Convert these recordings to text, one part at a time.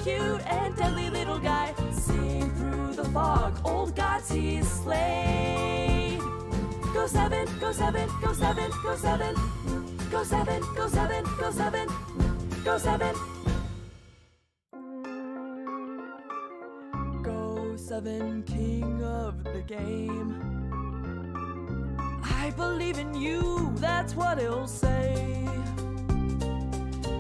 cute and deadly little guy. Sing through the fog, old Gothi's sleigh. Go 7, go 7, go 7, go 7. Go 7, go 7, go 7, go 7. Go 7, king of the game. I believe in you, that's what he'll say.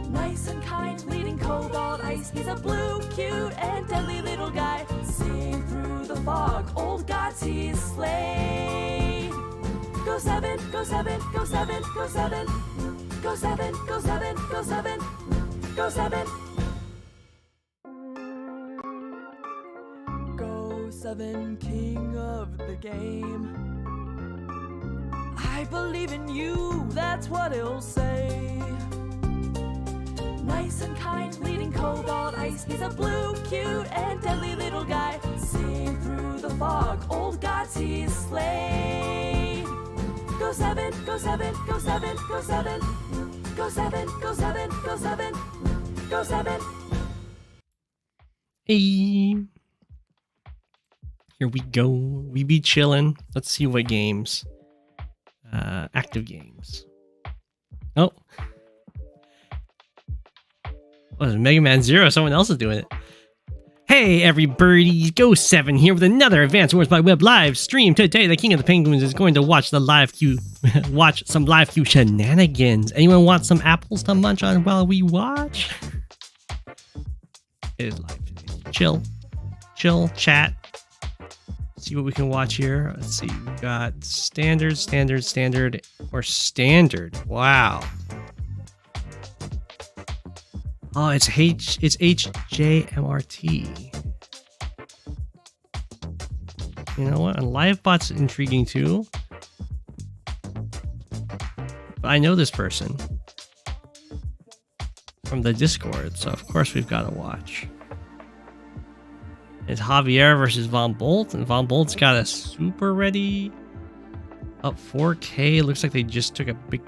Nice and kind, leading cobalt ice. He's a blue, cute, and deadly little guy. Sing through the fog, old Gothi's sleigh. Go 7, go 7, go 7, go 7. Go 7, go 7, go 7, go 7. Go 7, king of the game. I believe in you, that's what he'll say. Nice and kind, leading cobalt ice. He's a blue, cute, and deadly little guy. Sing through the fog, old Gothi's sleigh. Go 7, go 7, go 7, go 7. Go 7, go 7, go 7, go 7. Hey. Here we go. We be chillin'. Let's see what games. Active games. Oh. What is Mega Man Zero? Someone else is doing it. Hey everybody, Go7 here with another Advanced Wars by Web live stream. Today, the King of the Penguins is going to watch the live queue, watch some live queue shenanigans. Anyone want some apples to munch on while we watch? It is live today. Chill, chat. See what we can watch here. Let's see, we've got standard, or standard. Wow. Oh, it's HJMRT. You know what? And LiveBot's intriguing too. But I know this person from the Discord, so of course we've got to watch. It's Javier versus Von Bolt, and Von Bolt's got a super ready. Up 4K. Looks like they just took a big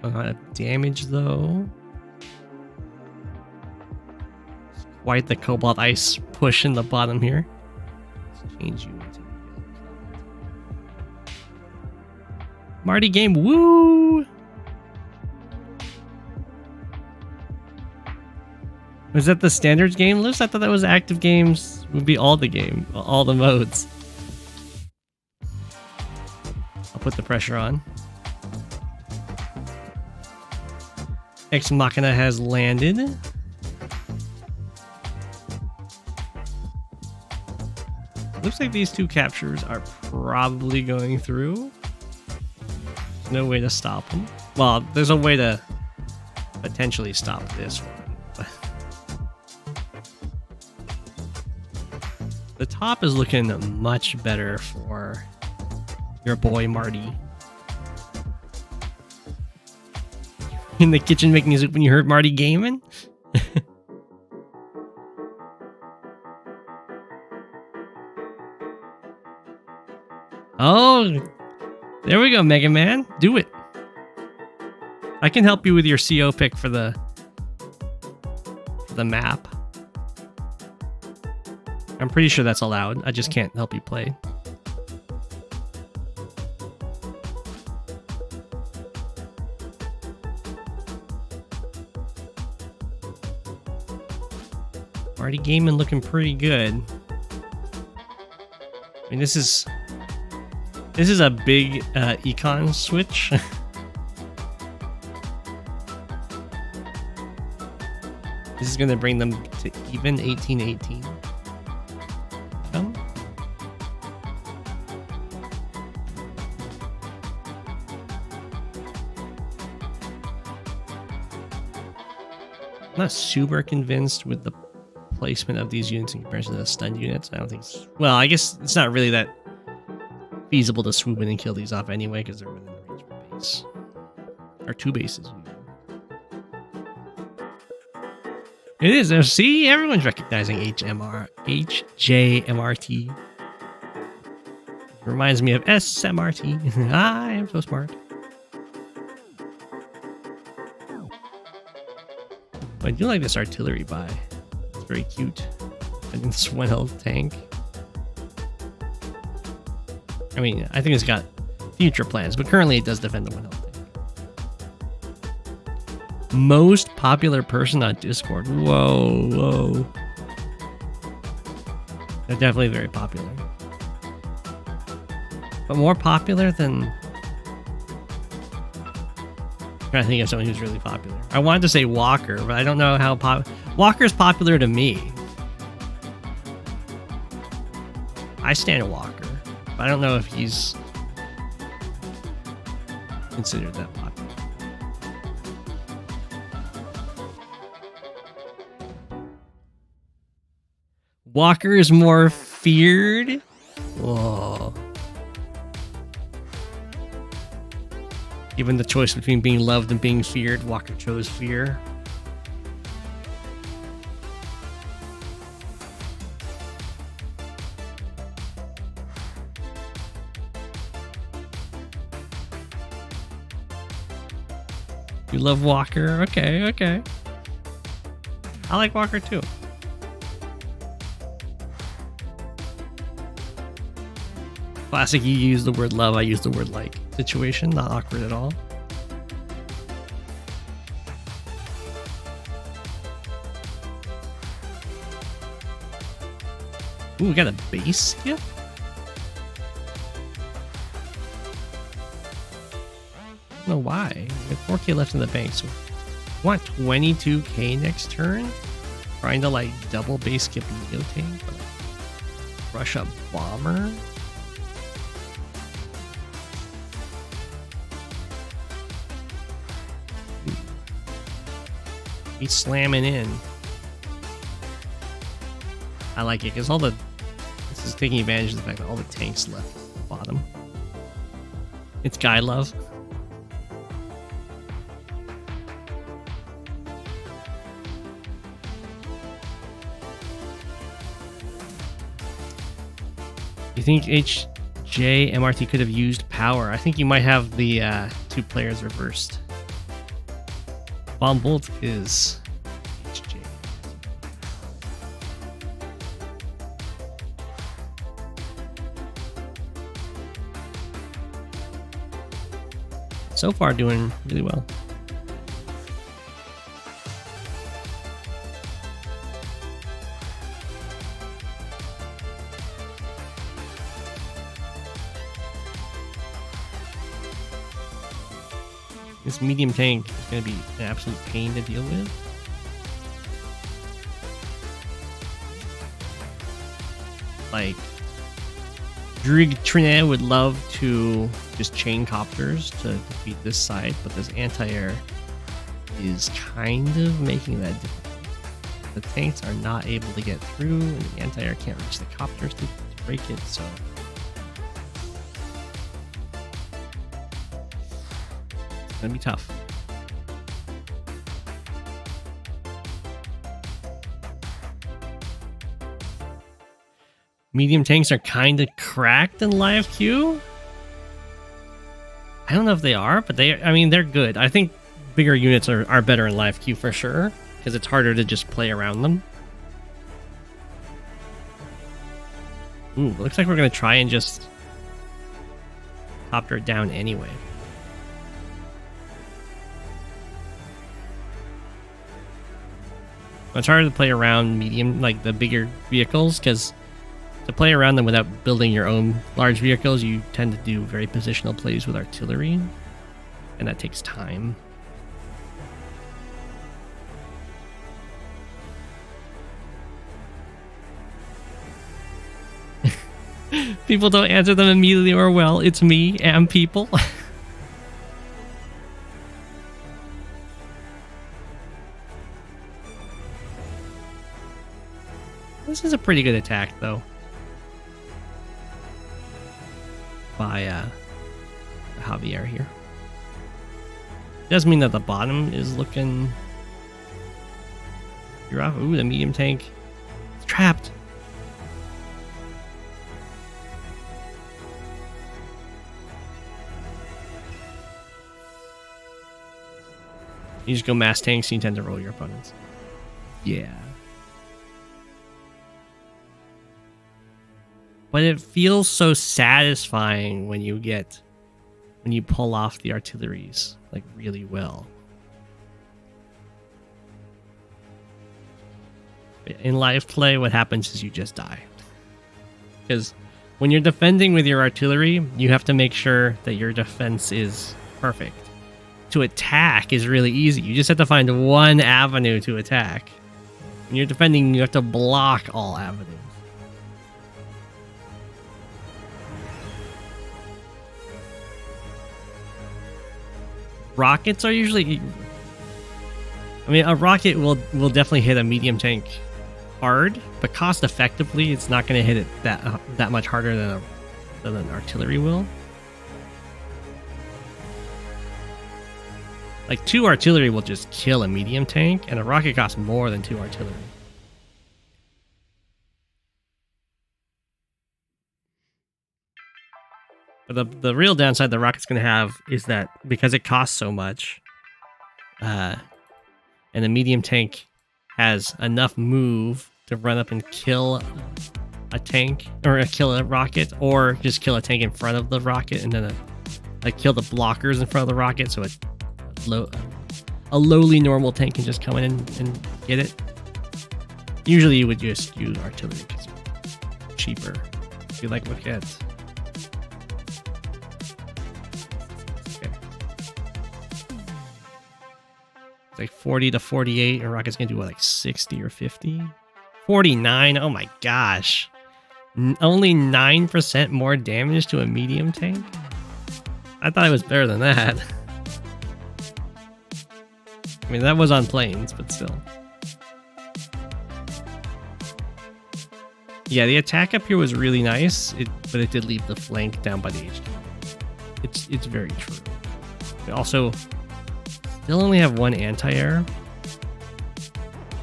amount of damage though. Quite the Cobalt Ice push in the bottom here. Let's change you into Marty game, woo! Was that the standards game list? I thought that was active games. Would be all the game, all the modes. I'll put the pressure on. Ex Machina has landed. Looks like these two captures are probably going through. There's no way to stop them. Well, there's a way to potentially stop this one. The top is looking much better for your boy Marty. In the kitchen making soup when you heard Marty gaming? Oh, there we go, Mega Man. Do it. I can help you with your CO pick for the map. I'm pretty sure that's allowed. I just can't help you play. Marty gaming looking pretty good. I mean, this is a big econ switch. This is going to bring them to even 18-18. I'm not super convinced with the placement of these units in comparison to the stun units. I don't think it's... Well, I guess it's not really that feasible to swoop in and kill these off anyway because they're within the range of a base. Or two bases. It is. See, everyone's recognizing HJMRT. Reminds me of SMRT. I am so smart. I do like this artillery buy. It's Very cute. I think this one health tank. I mean, I think it's got future plans, but currently it does defend the one health tank. Most popular person on Discord. Whoa, whoa. They're definitely very popular. But more popular than... I'm trying to think of someone who's really popular. I wanted to say Walker, but I don't know how Walker's popular to me. I stand Walker, but I don't know if he's considered that popular. Walker is more feared? Whoa. Given the choice between being loved and being feared, Walker chose fear. You love Walker? Okay, okay. I like Walker too. Classic, you use the word love, I use the word like situation. Not awkward at all. Ooh, we got a base skip? I don't know why. We have 4K left in the bank, so we want 22K next turn? Trying to like double base skip Neo tank? Rush a bomber? He's slamming in. I like it because this is taking advantage of the fact that all the tanks left at the bottom. It's guy love. You think HJ MRT could have used power? I think you might have the 2 players reversed. Bomb Bolt is HJ. So far doing really well. This medium tank is going to be an absolute pain to deal with. Like, Drig Trinet would love to just chain copters to defeat this side, but this anti-air is kind of making that difficult. The tanks are not able to get through, and the anti-air can't reach the copters to break it, so... gonna be tough. Medium tanks are kind of cracked in live queue. I don't know if they are, but I mean, they're good. I think bigger units are better in live queue for sure, because it's harder to just play around them. Ooh, looks like we're gonna try and just copter it down anyway. It's harder to play around medium, like the bigger vehicles, because to play around them without building your own large vehicles, you tend to do very positional plays with artillery, and that takes time. People don't answer them immediately or well. It's me and people. This is a pretty good attack, though. By Javier here. Does mean that the bottom is looking... You're off. Ooh, the medium tank. It's trapped. You just go mass tanks, you tend to roll your opponents. Yeah. But it feels so satisfying when you pull off the artilleries like really well. In live play, what happens is you just die. Because when you're defending with your artillery, you have to make sure that your defense is perfect. To attack is really easy. You just have to find one avenue to attack. When you're defending, you have to block all avenues. Rockets are usually... I mean, a rocket will definitely hit a medium tank hard, but cost effectively, it's not going to hit it that much harder than an artillery will. Like 2 artillery will just kill a medium tank, and a rocket costs more than 2 artillery. But the real downside the rocket's going to have is that because it costs so much, and the medium tank has enough move to run up and kill a tank, or kill a rocket, or just kill a tank in front of the rocket, and then like kill the blockers in front of the rocket, so a lowly normal tank can just come in and get it. Usually you would just use artillery because it's cheaper. If you like rockets. Okay. It's like 40 to 48, and rocket's gonna do what, like 60 or 50? 49, oh my gosh. Only 9% more damage to a medium tank? I thought it was better than that. I mean, that was on planes, but still. Yeah, the attack up here was really nice, but it did leave the flank down by the HQ. It's very true. We also still only have 1 anti-air.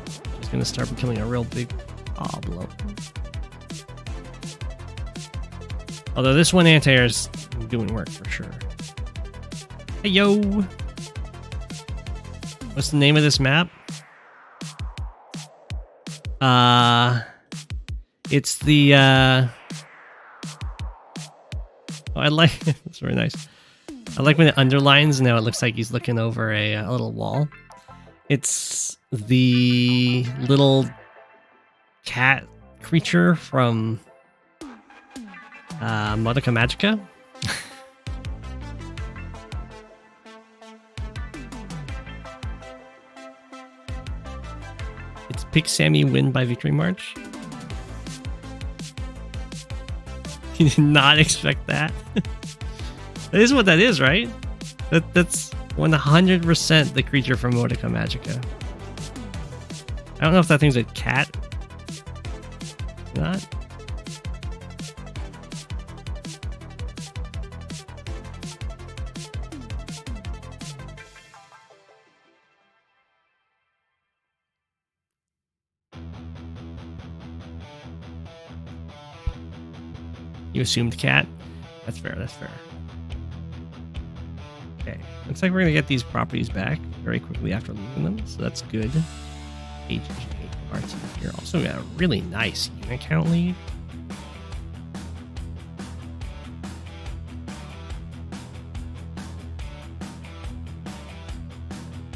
It's going to start becoming a real big problem. Although this 1 anti-air is doing work for sure. Hey, yo! What's the name of this map? It's the, oh, I like, it's very nice. I like when it underlines, now it looks like he's looking over a little wall. It's the little cat creature from, Modica Magica. It's Pick Sammy Win by Victory March. You did not expect that. That is what that is, right? That's 100% the creature from Modica Magica. I don't know if that thing's a cat. Not. You assumed cat? That's fair, that's fair. Okay, looks like we're going to get these properties back very quickly after leaving them, so that's good. HG RT here. Also got a really nice unit count lead.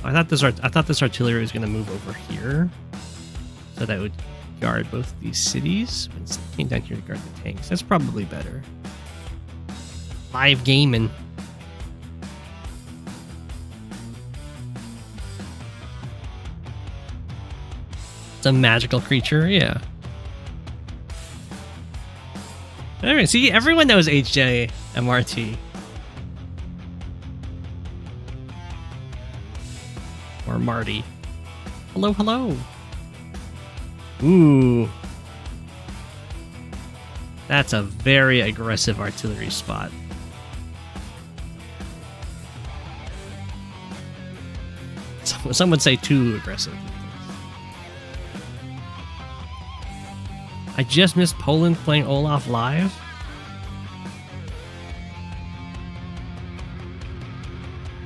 I thought this artillery was going to move over here, so that would guard both these cities, but instead came down here to guard the tanks. That's probably better. Live gaming. It's a magical creature, yeah. Anyway, see, everyone knows HJ MRT. Or Marty. Hello, hello. Ooh. That's a very aggressive artillery spot. Some would say too aggressive. I just missed Poland playing Olaf live.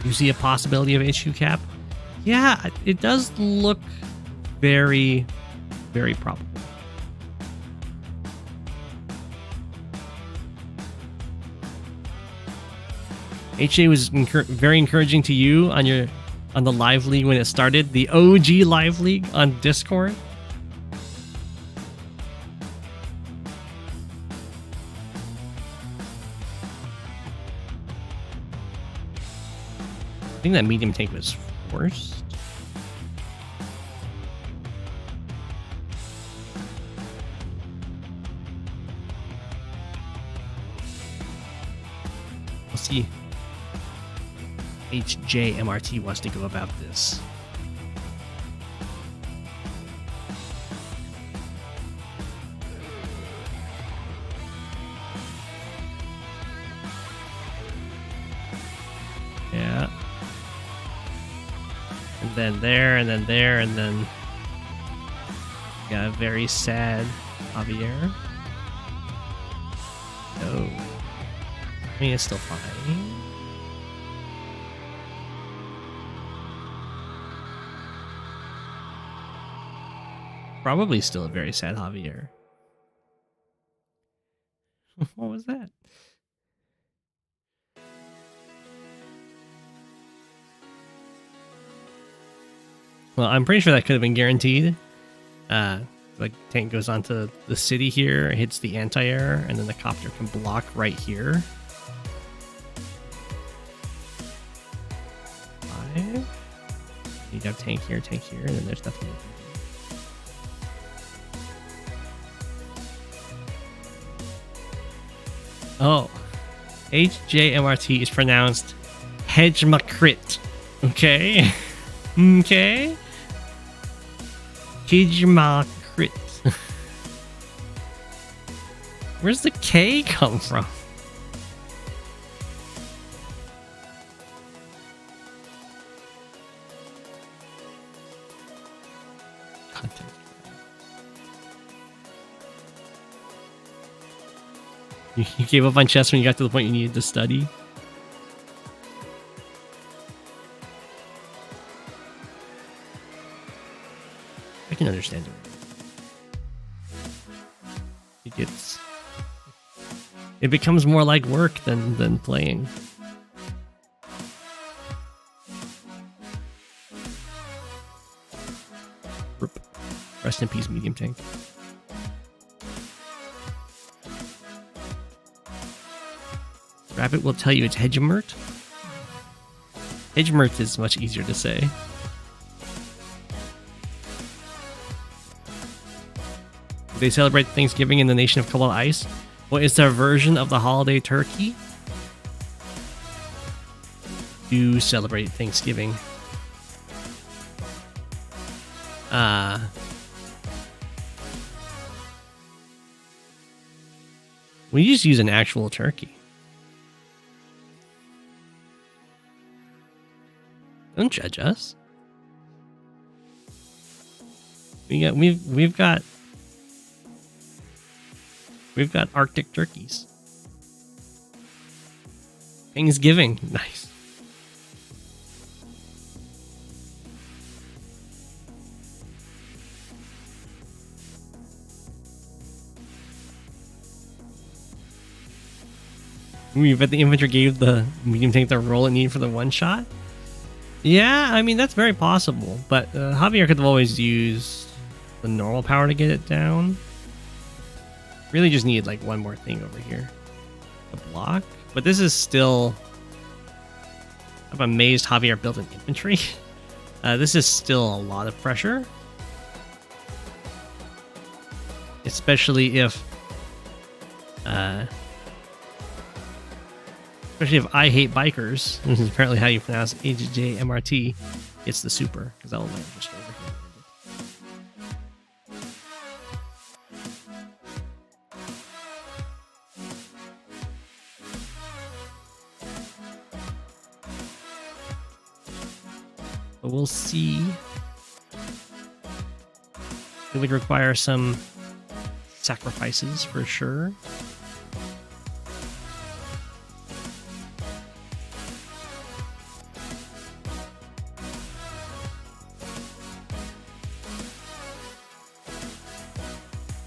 You see a possibility of HQ cap? Yeah, it does look very, very probable. HJ was very encouraging to you on the live league when it started, the OG live league on Discord. I think that medium tank was worst. We'll see. HJMRT wants to go about this. Yeah. And then there, and then there, and then got a very sad Javier. No. I mean, it's still fine. Probably still a very sad Javier. What was that? Well, I'm pretty sure that could have been guaranteed. Like, tank goes onto the city here, hits the anti-air, and then the copter can block right here. 5. You have tank here, and then there's nothing to do. Oh, HJMRT is pronounced Hedgemakrit. Okay. Okay. Hedgemakrit. Where's the K come from? Content. You gave up on chess when you got to the point you needed to study? I can understand it. It becomes more like work than playing. Rest in peace, medium tank. Rabbit will tell you it's Hedgemert. Hedgemert is much easier to say. They celebrate Thanksgiving in the nation of Cobalt Ice. Well, it's their version of the holiday turkey. Do celebrate Thanksgiving. We just use an actual turkey. Don't judge us. We've got Arctic turkeys. Thanksgiving, nice. We bet the infantry gave the medium tank the roll it needed for the one shot. Yeah, I mean, that's very possible, but Javier could have always used the normal power to get it down. Really just needed like one more thing over here. A block. But this is still... I'm amazed Javier built an infantry. This is still a lot of pressure. Especially if... especially if I hate bikers, which is apparently how you pronounce HJMRT, it's the super, because that will land just over here. But we'll see. It would require some sacrifices for sure.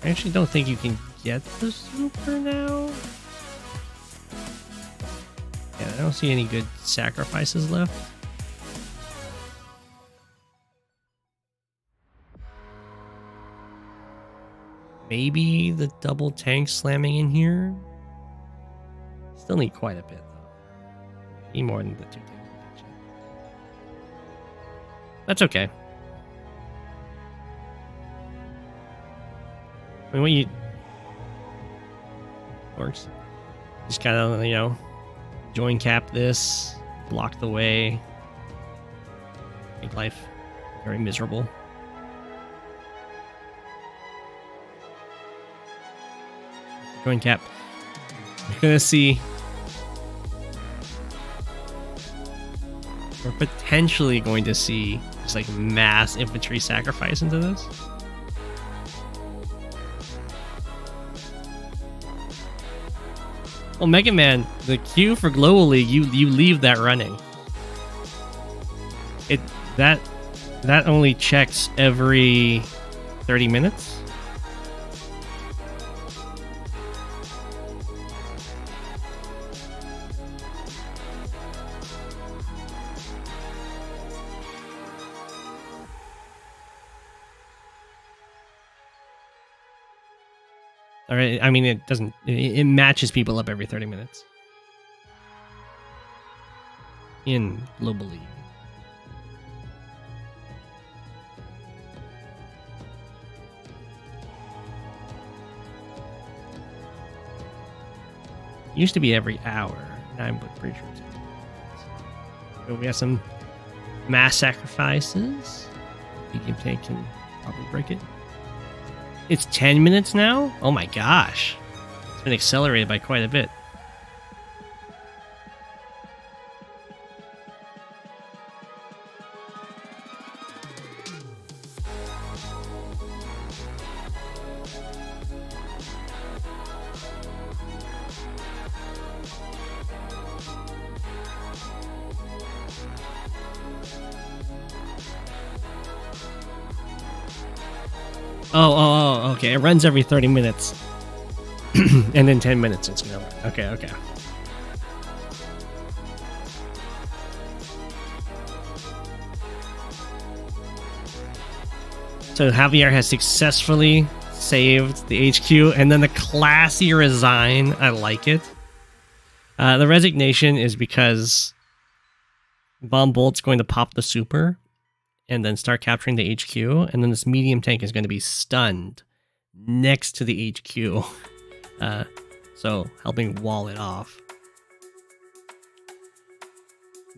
I actually don't think you can get the super now. Yeah, I don't see any good sacrifices left. Maybe the double tank slamming in here. Still need quite a bit though. Need more than the 2 tanks. That's okay. I mean, what you works. Just kind of, you know, join cap this, block the way, make life very miserable. Join cap. You're gonna see. We're potentially going to see just like mass infantry sacrifice into this. Well, Mega Man, the queue for Global League, you leave that running. That only checks every 30 minutes. All right, I mean, it doesn't. It matches people up every 30 minutes in Global League. Used to be every hour. Now I'm pretty sure it's every 30 minutes. So we have some mass sacrifices. Medium tank can probably break it. It's 10 minutes now? Oh my gosh. It's been accelerated by quite a bit. Oh, okay. It runs every 30 minutes. And then 10 minutes it's gonna run. Okay. So Javier has successfully saved the HQ, and then the classy resign. I like it. The resignation is because Bomb Bolt's going to pop the super and then start capturing the HQ, and then this medium tank is going to be stunned next to the HQ, so helping wall it off.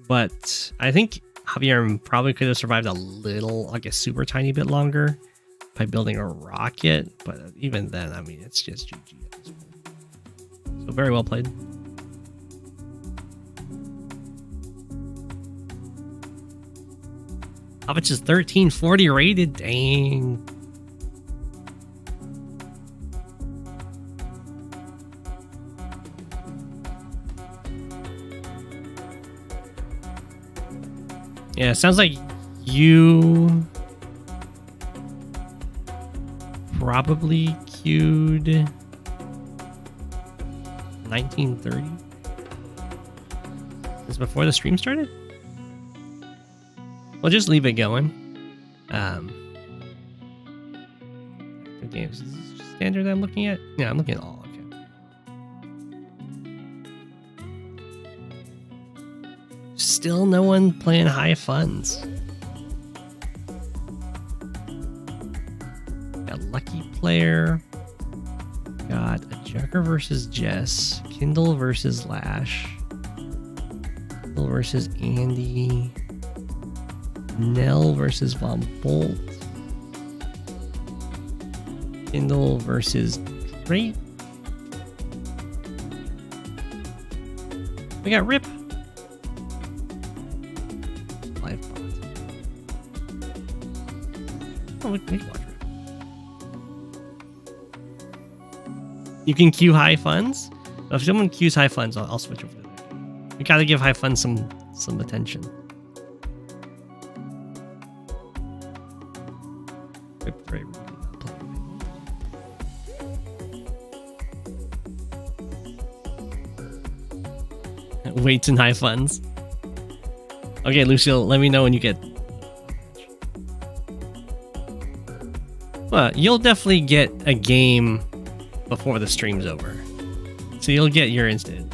But I think Javier probably could have survived a little, like a super tiny bit longer by building a rocket, but even then, I mean, it's just GG at this point. So very well played. Hobbits is 1340 rated. Dang. Yeah, it sounds like you probably queued 1930. This is before the stream started? We'll just leave it going. The games, is this standard I'm looking at? Yeah, I'm looking at all. Okay. Still no one playing high funds. Got Lucky Player. Got a Jucker versus Jess. Kindle versus Lash. Kindle versus Andy. Nell versus Von Bolt. Kindle versus Great. We got Rip. Live bot. Oh, we can watch Rip. You can queue high funds. If someone queues high funds, I'll switch over to that. You gotta give high funds some attention. Weights and high funds. Okay, Lucille, let me know when you get... Well, you'll definitely get a game before the stream's over. So you'll get your instant.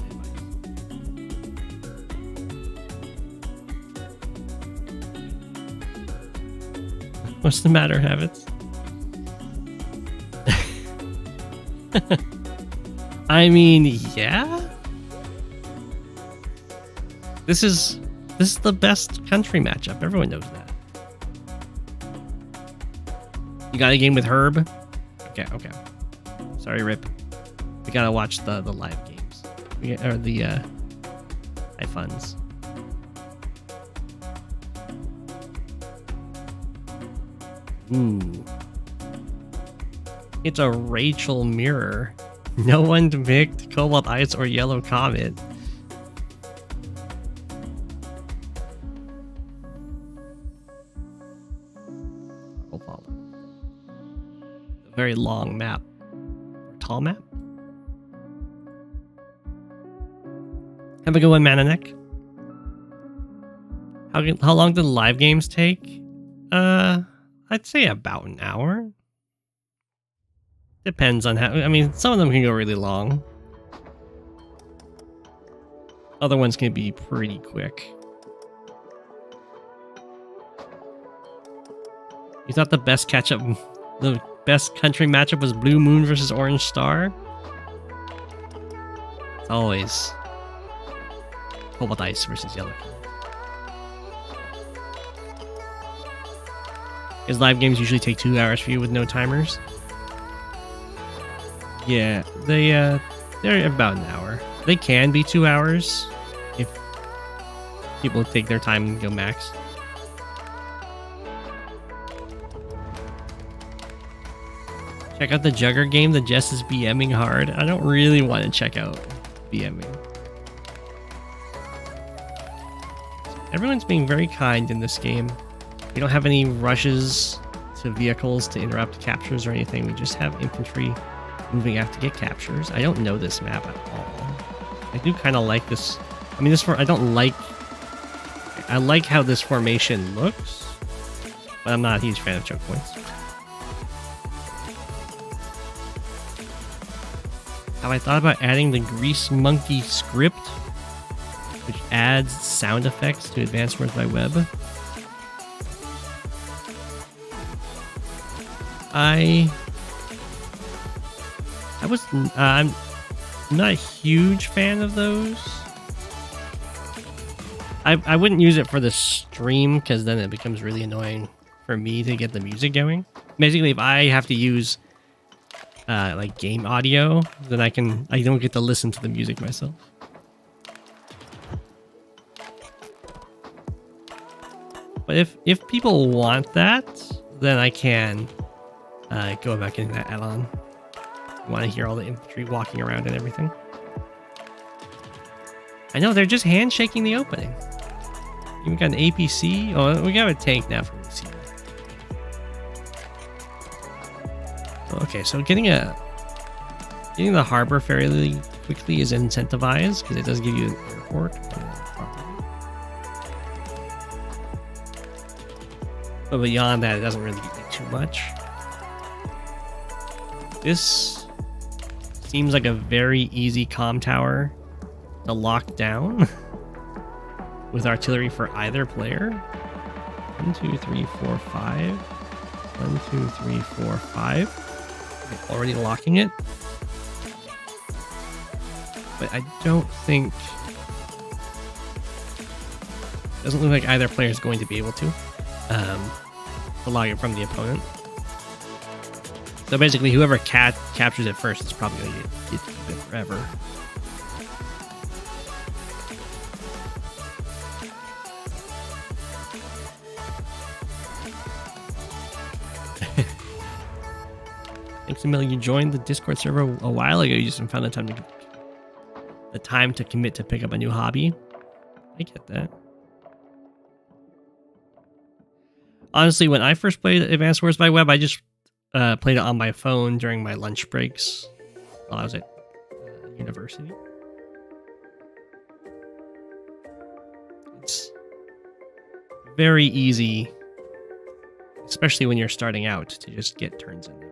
What's the matter, Habits? I mean, yeah. This is the best country matchup. Everyone knows that. You got a game with Herb? Okay. Sorry, Rip. We gotta watch the live games. Or the high funds. Ooh. It's a Rachel mirror. No one picked Cobalt Ice or Yellow Comet. A very long map. Tall map? Have a good one, Mananek. How long do the live games take? I'd say about an hour. Depends on how... I mean, some of them can go really long. Other ones can be pretty quick. You thought the best the best country matchup was Blue Moon versus Orange Star? It's always Cobalt Ice versus Yellow Comet. Because live games usually take 2 hours for you with no timers. Yeah, they're about an hour. They can be 2 hours if people take their time and go max. Check out the Jugger game. The Jess is BMing hard. I don't really want to check out BMing. Everyone's being very kind in this game. We don't have any rushes to vehicles to interrupt captures or anything. We just have infantry moving out to get captures. I don't know this map at all. I do kind of like this. I mean, I like how this formation looks, but I'm not a huge fan of choke points. Have I thought about adding the Grease Monkey script, which adds sound effects to Advanced Wars by Web? I'm not a huge fan of those. I wouldn't use it for the stream because then it becomes really annoying for me to get the music going. Basically, if I have to use like game audio, then I don't get to listen to the music myself. But if people want that, then I can go back in that add-on. Want to hear all the infantry walking around and everything. I know, they're just handshaking the opening. You got an APC? Oh, we got a tank now from the scene. Okay, so getting the harbor fairly quickly is incentivized because it does give you an airport. But beyond that, it doesn't really give you too much. This seems like a very easy comm tower to lock down with artillery for either player. 1, 2, 3, 4, 5. 1, 2, 3, 4, 5. They're already locking it. But I don't think... Doesn't look like either player is going to be able to lock it from the opponent. So basically, whoever captures it first is probably going to get it forever. Thanks, Emil. You joined the Discord server a while ago. You just found the time to commit to pick up a new hobby. I get that. Honestly, when I first played Advanced Wars by Web, I just played it on my phone during my lunch breaks while I was at university. very easy, especially when you're starting out, to just get turns in there.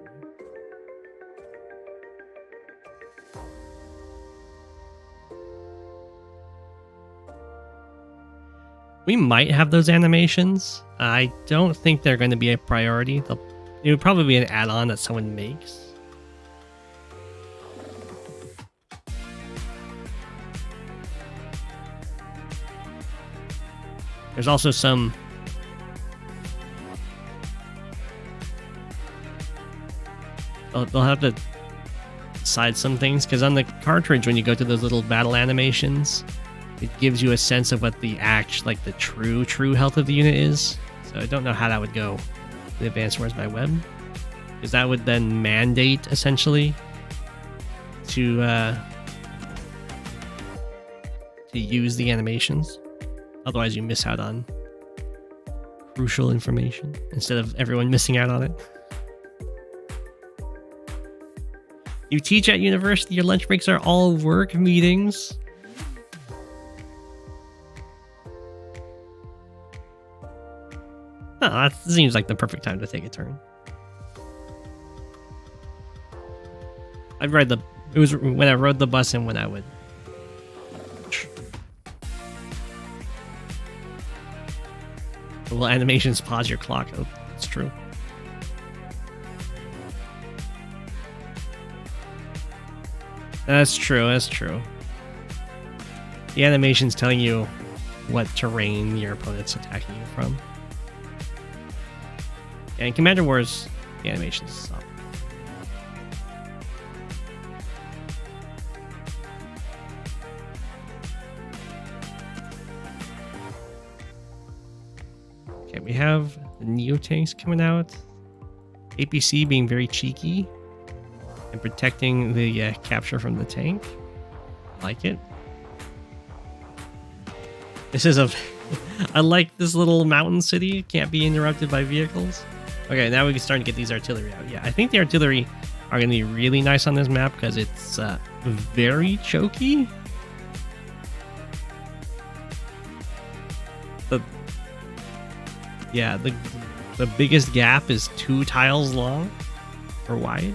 We might have those animations. I don't think they're going to be a priority. It would probably be an add-on that someone makes. There's also some... They'll have to decide some things, because on the cartridge, when you go to those little battle animations, it gives you a sense of what the the true health of the unit is. So I don't know how that would go in Advanced Wars by Web, because that would then mandate, essentially, to use the animations. Otherwise, you miss out on crucial information instead of everyone missing out on it. You teach at university, your lunch breaks are all work meetings. Oh, that seems like the perfect time to take a turn. It was when I rode the bus and when I would. Will animations pause your clock? Oh, that's true. That's true, that's true. The animation's telling you what terrain your opponent's attacking you from. And in Commander Wars, the animations stop. Okay, we have the Neo tanks coming out. APC being very cheeky and protecting the capture from the tank. I like it. This is I like this little mountain city. Can't be interrupted by vehicles. Okay, now we can start to get these artillery out. Yeah, I think the artillery are going to be really nice on this map because it's very choky. The biggest gap is 2 tiles long or wide.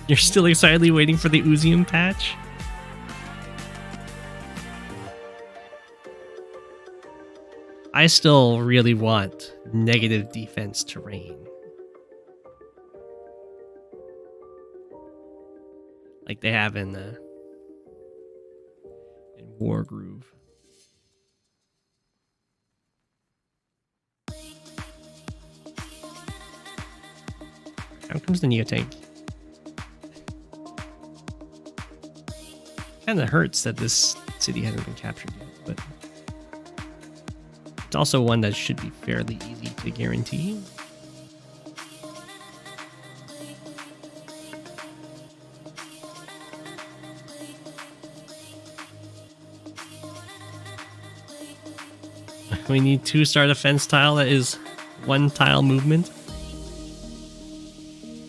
You're still excitedly waiting for the Uzium patch? I still really want negative defense terrain. Like they have in Wargroove. How comes the Neo tank? Kind of hurts that this city hasn't been captured yet, but it's also one that should be fairly easy to guarantee. We need 2-star defense tile that is 1 tile movement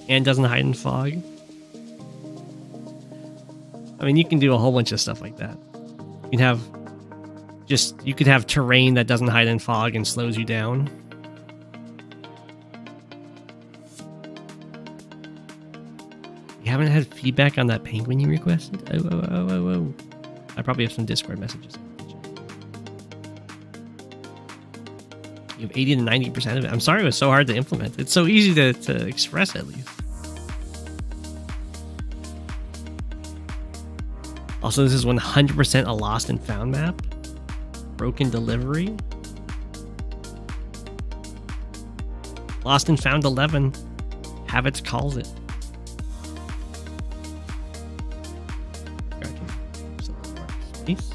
and doesn't hide in fog. I mean, you can do a whole bunch of stuff like that. You could have terrain that doesn't hide in fog and slows you down. You haven't had feedback on that penguin you requested? Oh. I probably have some Discord messages. You have 80 to 90% of it. I'm sorry it was so hard to implement. It's so easy to express, at least. Also, this is 100% a lost and found map. Broken delivery. Lost and found 11. Habits calls it. Space.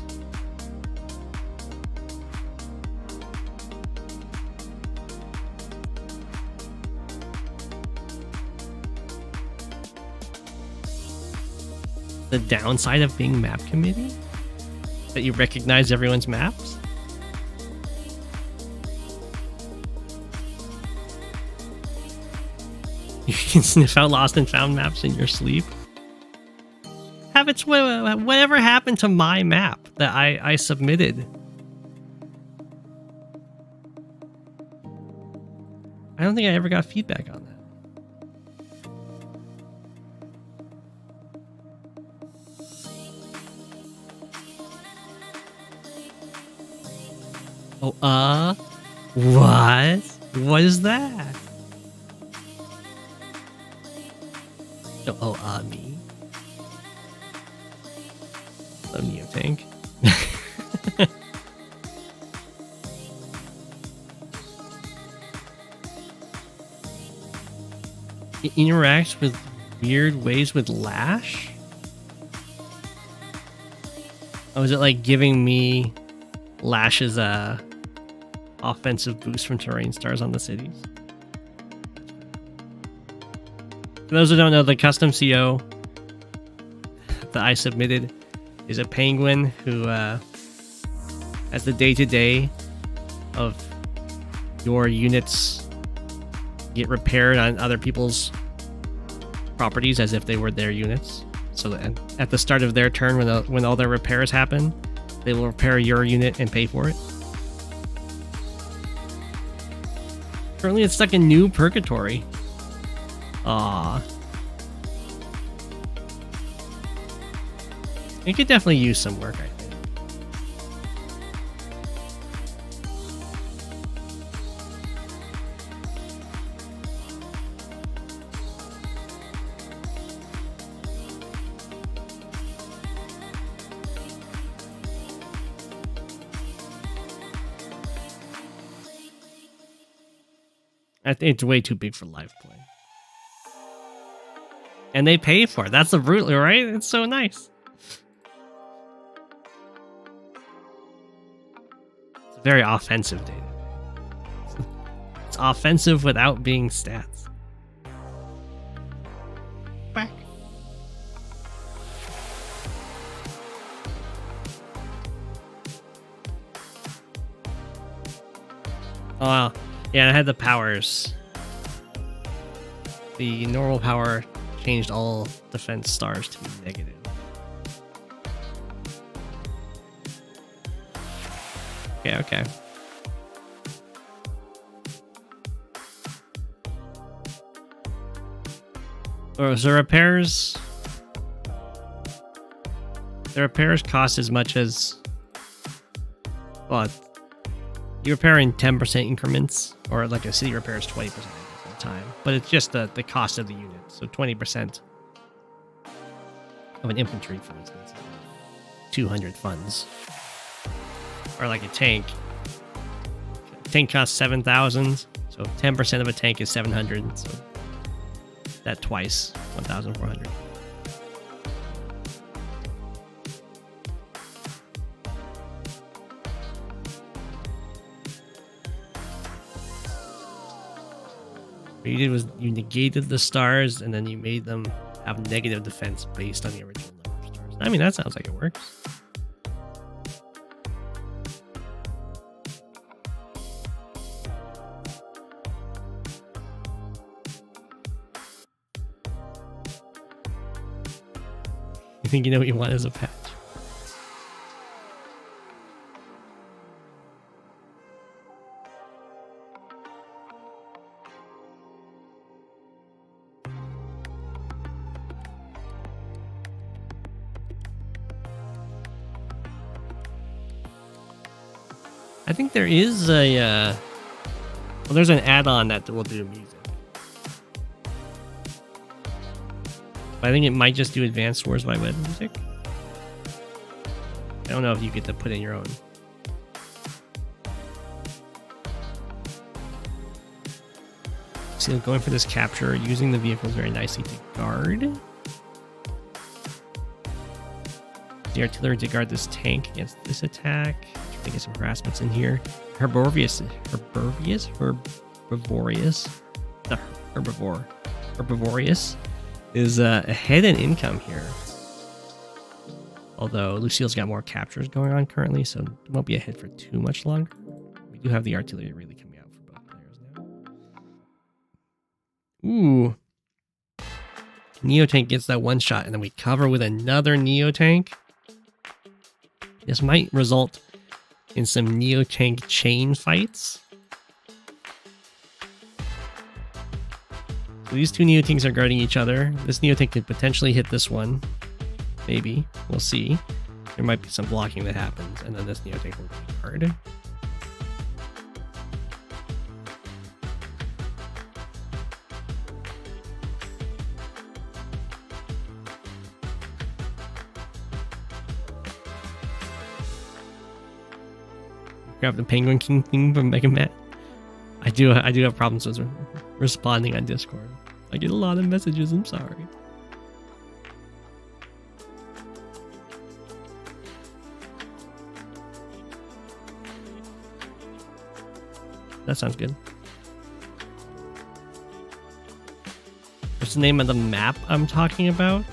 The downside of being map committee? That you recognize everyone's maps? You can sniff out lost and found maps in your sleep? It's whatever happened to my map that I submitted. I don't think I ever got feedback on that. Oh, what? What is that? Oh, me. Love Neo Tank. It interacts with weird ways with Lash? Oh, is it like giving me Lash's offensive boost from terrain stars on the cities? For those who don't know, the custom CO that I submitted is a penguin who has the day-to-day of your units get repaired on other people's properties as if they were their units. So that at the start of their turn, when all their repairs happen, they will repair your unit and pay for it. Currently, it's stuck in New Purgatory. Aww. It could definitely use some work, I think. I think it's way too big for live play. And they pay for it. That's the brutal, right? It's so nice. It's very offensive data. It's offensive without being stats. Quack. Oh, wow. Yeah, I had the powers. The normal power changed all defense stars to be negative. Okay. Oh, so repairs... The repairs cost as much as... Well, you repair in 10% increments, or like a city repairs 20% of the time. But it's just the cost of the unit. So 20% of an infantry, for instance, 200 funds. Or like a tank. A tank costs 7,000, so 10% of a tank is 700. So that twice, 1,400. What you did was you negated the stars and then you made them have negative defense based on the original number of stars. I mean, that sounds like it works. You think you know what you want as a patch? I think there is a, well, there's an add-on that will do music. But I think it might just do Advanced Wars by Web music. I don't know if you get to put in your own. So going for this capture, using the vehicles very nicely to guard. The artillery to guard this tank against this attack. Try to get some harassments in here. Herbivorous is ahead in income here. Although Lucille's got more captures going on currently, so it won't be ahead for too much longer. We do have the artillery really coming out for both players now. Ooh. Neotank gets that one shot and then we cover with another Neotank, this might result in some Neotank chain fights. So these two Neotanks are guarding each other. This Neotank could potentially hit this one. Maybe. We'll see. There might be some blocking that happens, and then this Neotank will be guarded. Grab the Penguin King thing from Mega Man. I do have problems with responding on Discord. I get a lot of messages, I'm sorry. That sounds good. What's the name of the map I'm talking about?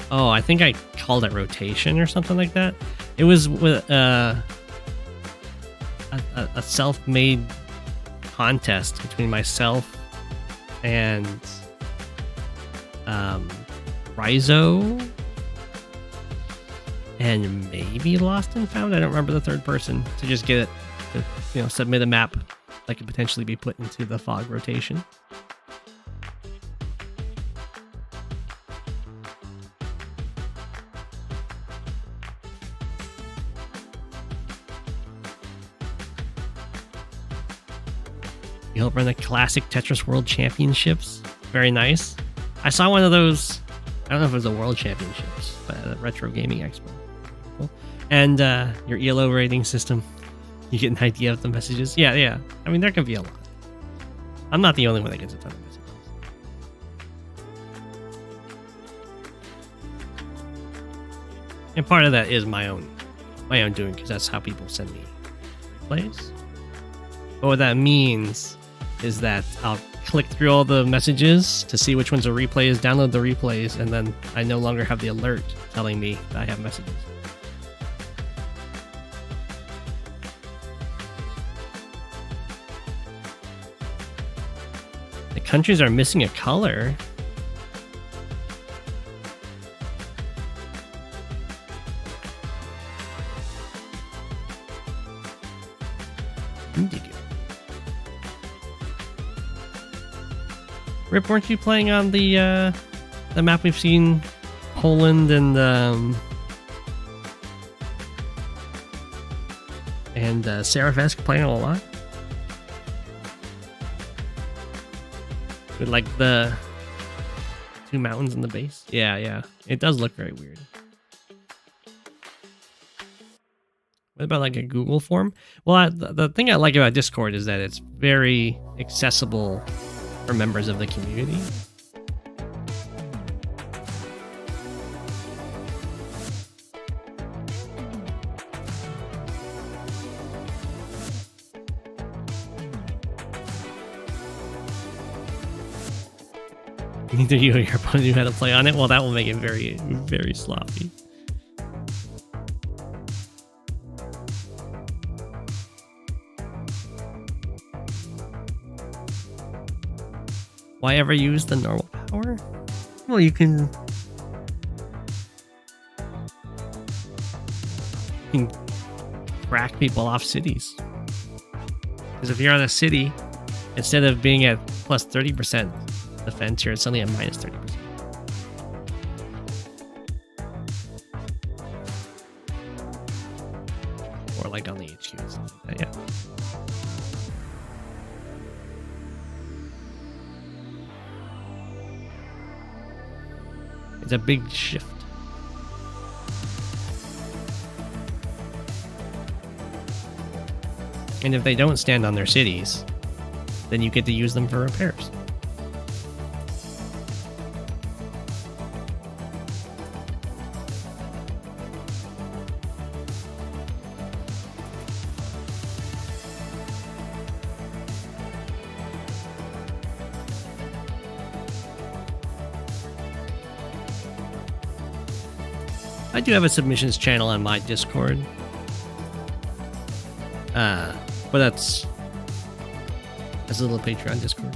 Oh, I think I called it Rotation or something like that. It was with a self-made contest between myself and Rhizo and maybe Lost and Found. I don't remember the third person to just get it to, you know, submit a map that could potentially be put into the fog rotation. You help run the classic Tetris World Championships. Very nice. I saw one of those. I don't know if it was the World Championships, but at a Retro Gaming Expo. Cool. And your ELO rating system. You get an idea of the messages. Yeah. I mean, there can be a lot. I'm not the only one that gets a ton of messages. And part of that is my own doing, because that's how people send me replays. But what that means is that I'll click through all the messages to see which ones are replays, download the replays, and then I no longer have the alert telling me that I have messages. The countries are missing a color. Indigo. Rip, weren't you playing on the map we've seen? Poland and Seraphesk playing a lot? With like the two mountains in the base? Yeah. It does look very weird. What about like a Google form? Well, the thing I like about Discord is that it's very accessible for members of the community. Neither you or your opponent knew how to play on it. Well, that will make it very, very sloppy. Why ever use the normal power? Well, you can crack people off cities. Because if you're on a city, instead of being at plus 30% defense, you're suddenly at minus 30%. Or like on the HQ or something like that, yeah. It's a big shift. And if they don't stand on their cities, then you get to use them for repairs. I do have a submissions channel on my Discord. But that's a little Patreon Discord.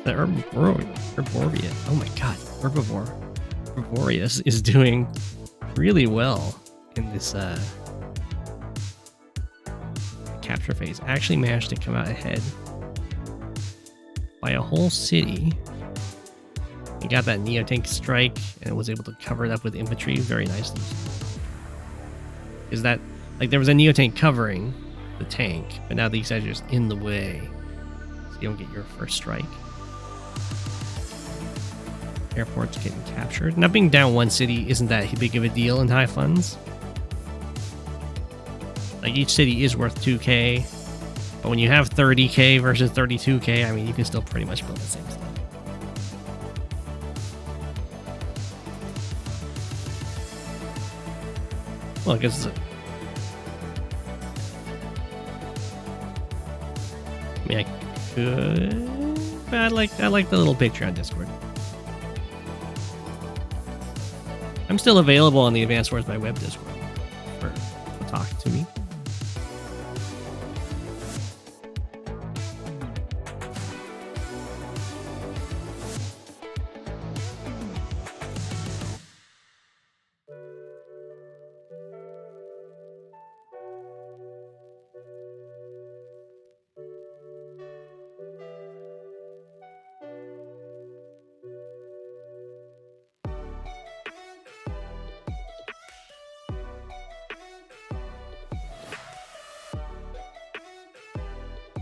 The Herbivorous. Oh my god, Herbivorous is doing really well in this capture phase. Actually managed to come out ahead by a whole city. He got that Neotank strike and was able to cover it up with infantry very nicely. Is that like there was a Neotank covering the tank, but now these guys are just in the way, so you don't get your first strike. Airport's getting captured. Not being down one city isn't that big of a deal in high funds. Like each city is worth 2k, but when you have 30k versus 32k, I mean you can still pretty much build the same stuff. Well, I guess I mean, I could, but I like the little picture on Discord. I'm still available on the Advanced Wars by Web Discord for talk to me.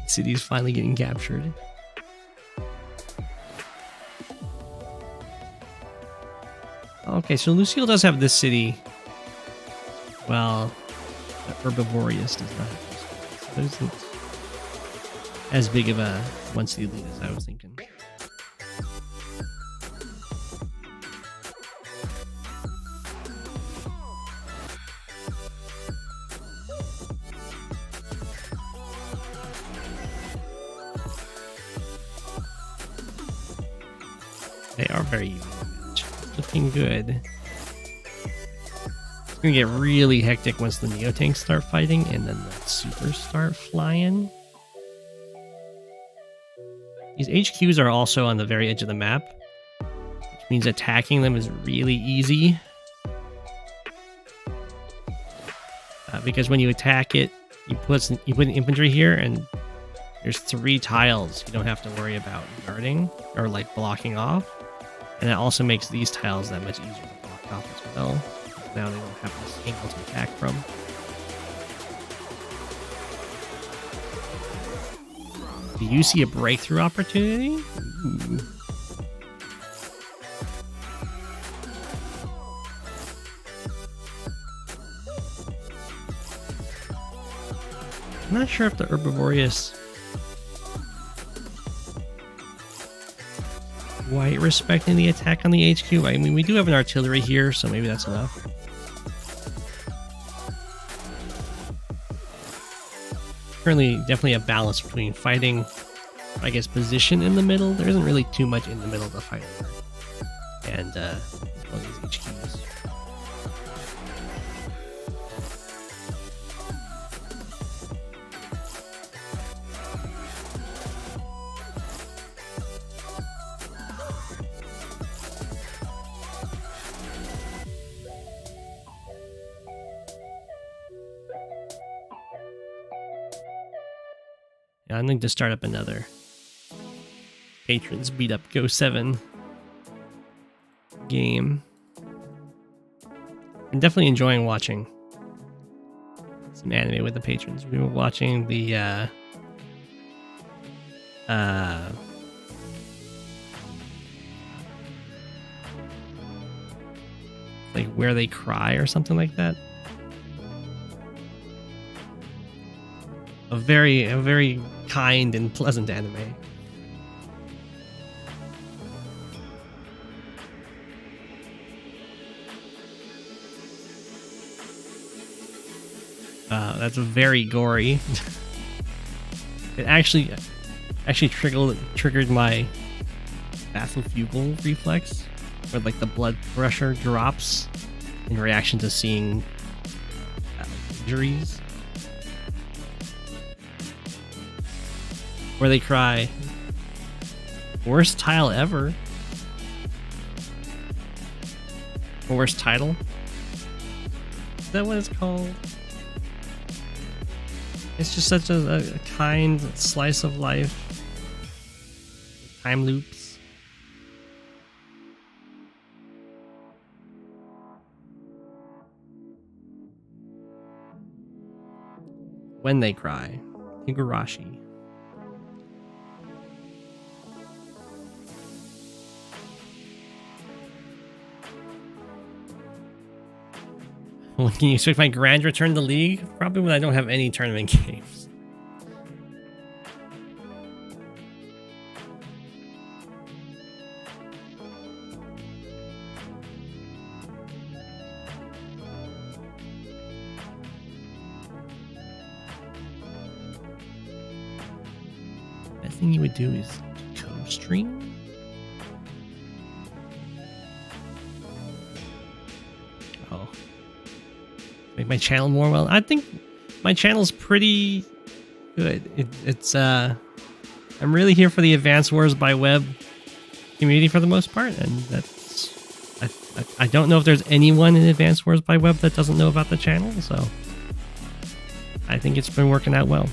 City's finally getting captured. Okay, so Lucille does have this city. Well, the Herbivorous does not. So it isn't as big of a one city lead as I was thinking. They are very even. Looking good. It's gonna get really hectic once the Neotanks start fighting and then the supers start flying. These HQs are also on the very edge of the map, which means attacking them is really easy. Because when you attack it, you put an infantry here, and there's 3 tiles you don't have to worry about guarding or like blocking off. And it also makes these tiles that much easier to block off as well. Now they don't have this angle to attack from. Do you see a breakthrough opportunity? Ooh. I'm not sure if the Herbivorous quite respecting the attack on the HQ. I mean, we do have an artillery here, so maybe that's enough. Currently, definitely a balance between fighting, I guess, position in the middle. There isn't really too much in the middle to fight over. And, all these HQs. Yeah, I need to start up another patrons beat up Go7 game. I'm definitely enjoying watching some anime with the patrons. We were watching the like Where They Cry or something like that. A very kind and pleasant anime. That's very gory. It actually triggered my bathyfugal reflex, where like the blood pressure drops in reaction to seeing injuries. Where They Cry. Worst tile ever. Or worst title. Is that what it's called? It's just such a kind slice of life. Time loops. When They Cry. Higurashi. When can you expect my grand return to the league? Probably when I don't have any tournament games. Best thing you would do is co-stream? Oh. Make my channel more well. I think my channel's pretty good. I'm really here for the Advanced Wars by Web community for the most part, and I don't know if there's anyone in Advanced Wars by Web that doesn't know about the channel, so I think it's been working out well.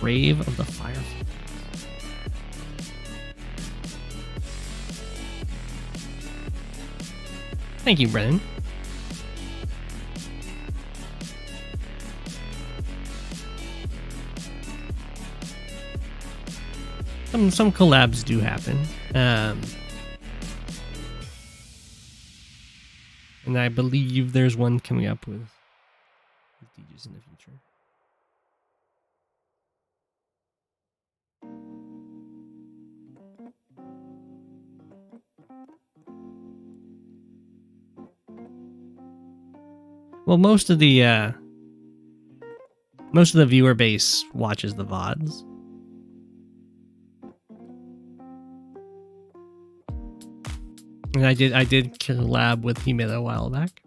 Grave of the Fireflies. Thank you, Brennan. Some collabs do happen. And I believe there's one coming up with DJs in the future. Well, most of the viewer base watches the VODs. And I did collab with Himeda a while back.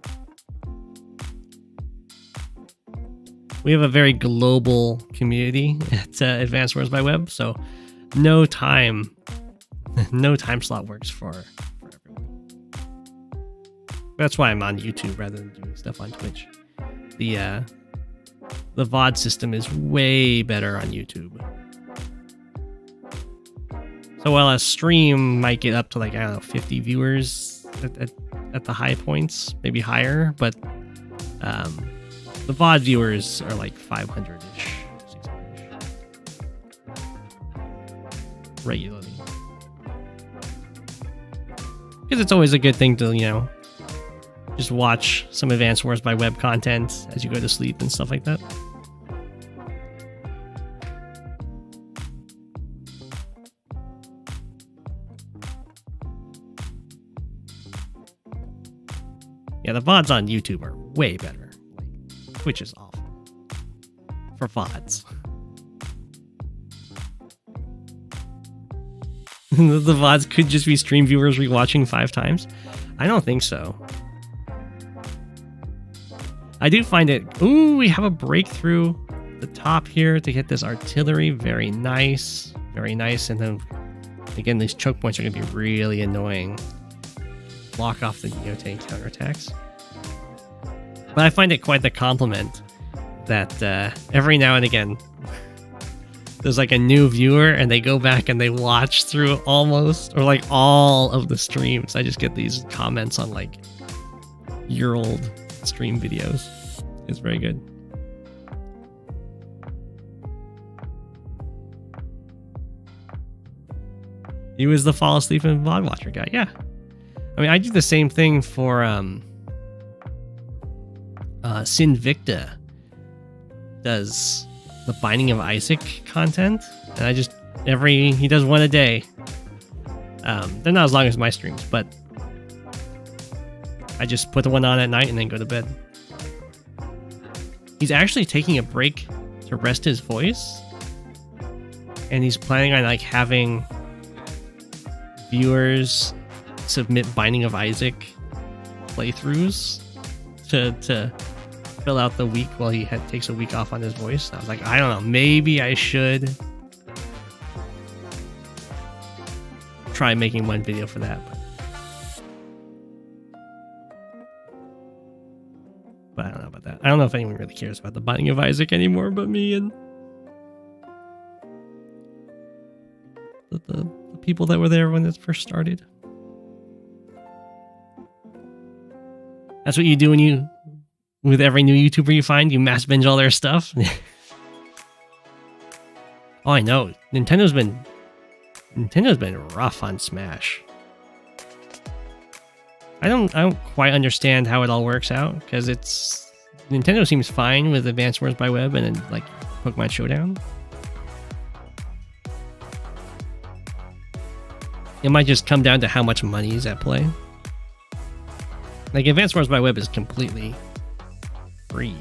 We have a very global community at Advanced Wars by Web, so no time slot works for everyone. That's why I'm on YouTube rather than doing stuff on Twitch. The VOD system is way better on YouTube. So while a stream might get up to like, I don't know, 50 viewers at the high points, maybe higher, but the VOD viewers are like 500-ish, 600-ish regularly. Because it's always a good thing to, just watch some Advanced Wars by Web content as you go to sleep and stuff like that. Yeah, the VODs on YouTube are way better. Like, Twitch is awful for VODs. The VODs could just be stream viewers rewatching 5 times. I don't think so. I do find it... Ooh, we have a breakthrough at the top here to hit this artillery. Very nice. Very nice. And then, again, these choke points are going to be really annoying. Block off the Neotane counterattacks. But I find it quite the compliment that every now and again there's like a new viewer and they go back and they watch through almost or like all of the streams. I just get these comments on like year-old stream videos. It's very good. He was the fall asleep in VOD watcher guy. Yeah. I mean, I do the same thing for Sinvicta does the Binding of Isaac content, and I just he does one a day. They're not as long as my streams, but I just put the one on at night and then go to bed. He's actually taking a break to rest his voice, and he's planning on like having viewers submit Binding of Isaac playthroughs to fill out the week while he takes a week off on his voice. I was like, I don't know, maybe I should try making one video for that. But I don't know about that. I don't know if anyone really cares about the Binding of Isaac anymore but me and the people that were there when it first started. That's what you do when you, with every new YouTuber you find, you mass binge all their stuff. Oh, I know. Nintendo's been rough on Smash. I don't quite understand how it all works out, because Nintendo seems fine with Advance Wars by Web and then like Pokemon Showdown. It might just come down to how much money is at play. Like Advance Wars by Web is completely free.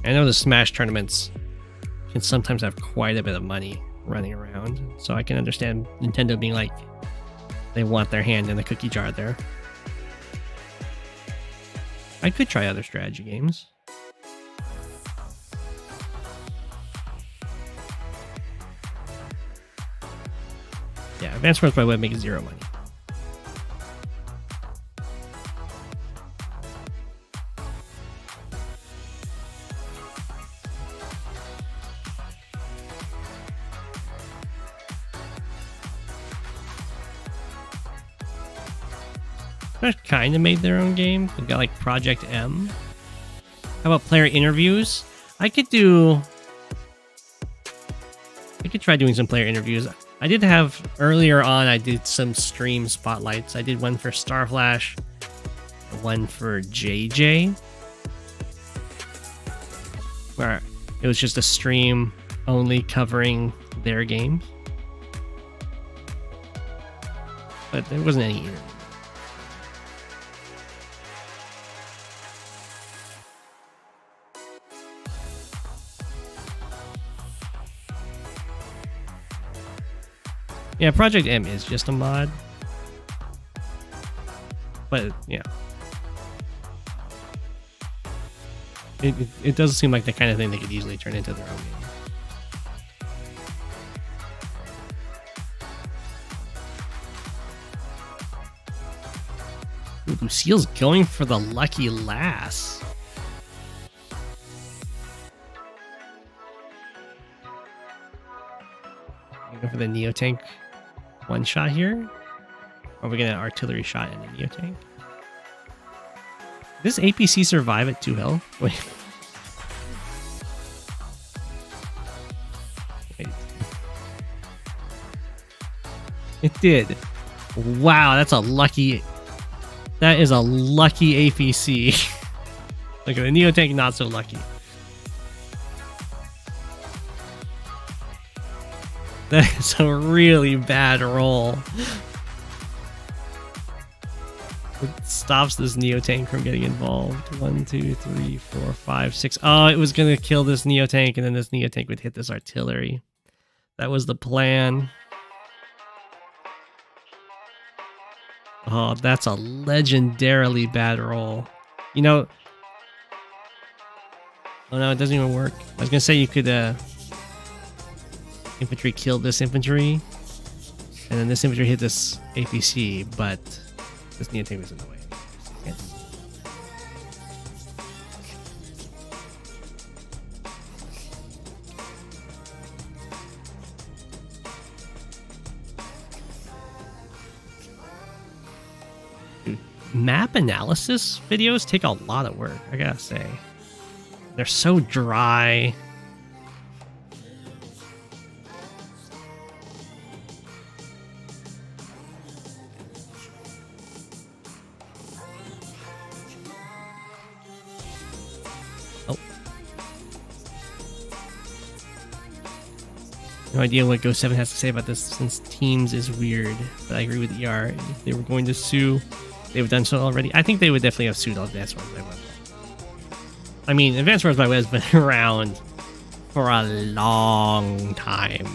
I know the Smash tournaments can sometimes have quite a bit of money running around, so I can understand Nintendo being like, they want their hand in the cookie jar there. I could try other strategy games. Yeah, Advance Wars by Web makes zero money. Kind of made their own game. They've got like Project M. How about player interviews? I could try doing some player interviews. I did have earlier on, I did some stream spotlights. I did one for Starflash, one for JJ, where it was just a stream only covering their games. But there wasn't any interview. Yeah, Project M is just a mod. But, yeah. It does seem like the kind of thing they could easily turn into their own game. Ooh, Lucille's going for the lucky lass. Go for the Neotank one shot here. Or are we gonna artillery shot in the Neotank? Does APC survive at 2 health? Wait. It did. Wow, that's a lucky. That is a lucky APC. Look at the Neotank, not so lucky. That is a really bad roll. It stops this Neotank from getting involved. 1, 2, 3, 4, 5, 6. Oh, it was gonna kill this Neotank, and then this Neotank would hit this artillery. That was the plan. Oh, that's a legendarily bad roll. You know. Oh no, it doesn't even work. I was gonna say you could infantry killed this infantry, and then this infantry hit this APC, but this Neotank was in the way. Okay. Dude, map analysis videos take a lot of work, I gotta say. They're so dry. No idea what Go7 has to say about this, since Teams is weird, but I agree with ER. If they were going to sue, they would have done so already. I think they would definitely have sued Advance Wars by Web. I mean, Advance Wars by Web has been around for a long time.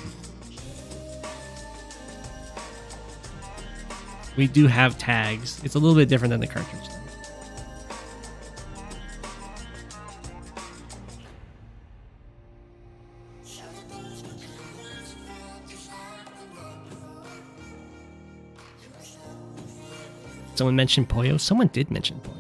We do have tags. It's a little bit different than the cartridge. someone mention Poyo? Someone did mention Poyo.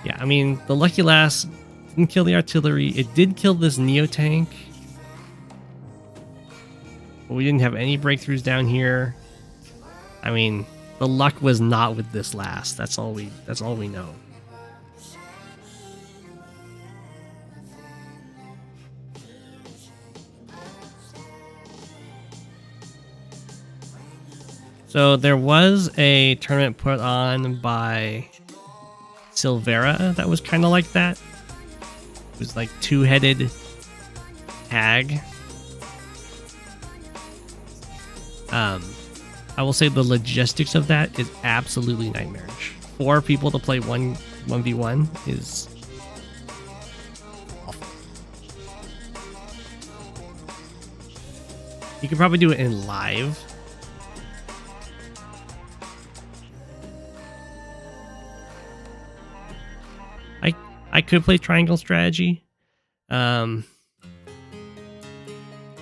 Yeah, I mean, the Lucky Lass didn't kill the artillery. It did kill this Neo tank. But we didn't have any breakthroughs down here. I mean, the luck was not with this last. That's all we know. So there was a tournament put on by Silvera that was kind of like that. It was like two-headed tag. I will say the logistics of that is absolutely nightmarish. 4 people to play 1v1 is awful. You could probably do it in live. I could play Triangle Strategy. I'm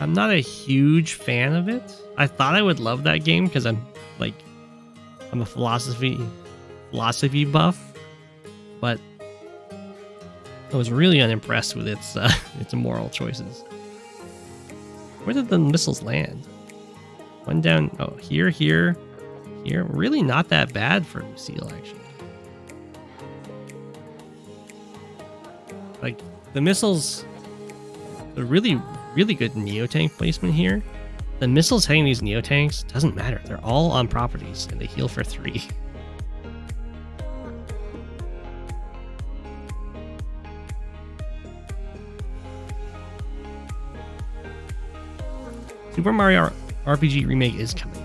not a huge fan of it. I thought I would love that game because I'm a philosophy buff, but I was really unimpressed with its moral choices. Where did the missiles land? One down. Oh, here. Really not that bad for Lucille, actually. Like, the missiles, the really good Neo-Tank placement here. The missiles hitting these Neo-Tanks doesn't matter. They're all on properties, and they heal for 3. Super Mario RPG Remake is coming out.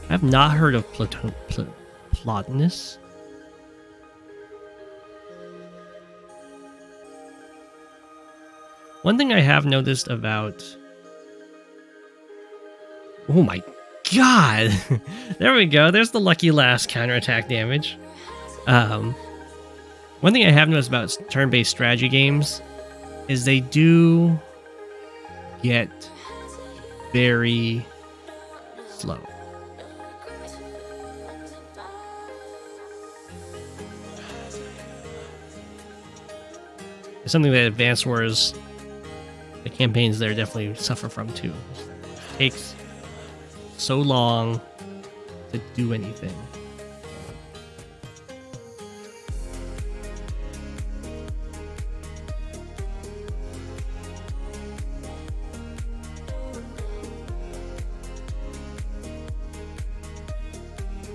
I've not heard of Plotinus. One thing I have noticed about... Oh my god! There we go. There's the Lucky Lass counterattack damage. One thing I have noticed about turn-based strategy games is they do get very slow. It's something that Advance Wars, the campaigns there definitely suffer from too. It takes so long to do anything.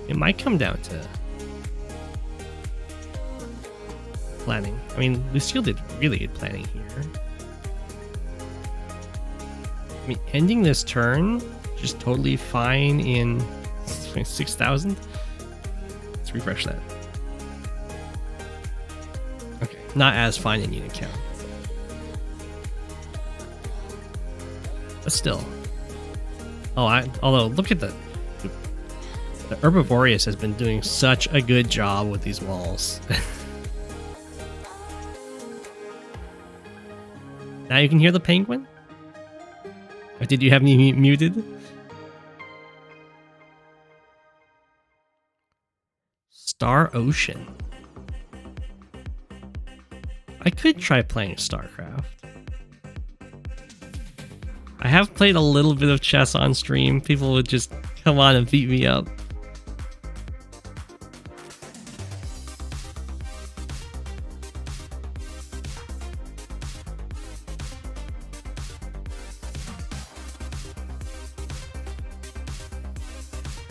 It might come down to planning. I mean, Lucille did really good planning here. I mean, ending this turn just totally fine in 6,000. Let's refresh that. Okay, not as fine in unit count, but still. Although look at the Herbivorous has been doing such a good job with these walls. Now you can hear the penguin? Or did you have me muted? Star Ocean. I could try playing StarCraft. I have played a little bit of chess on stream. People would just come on and beat me up.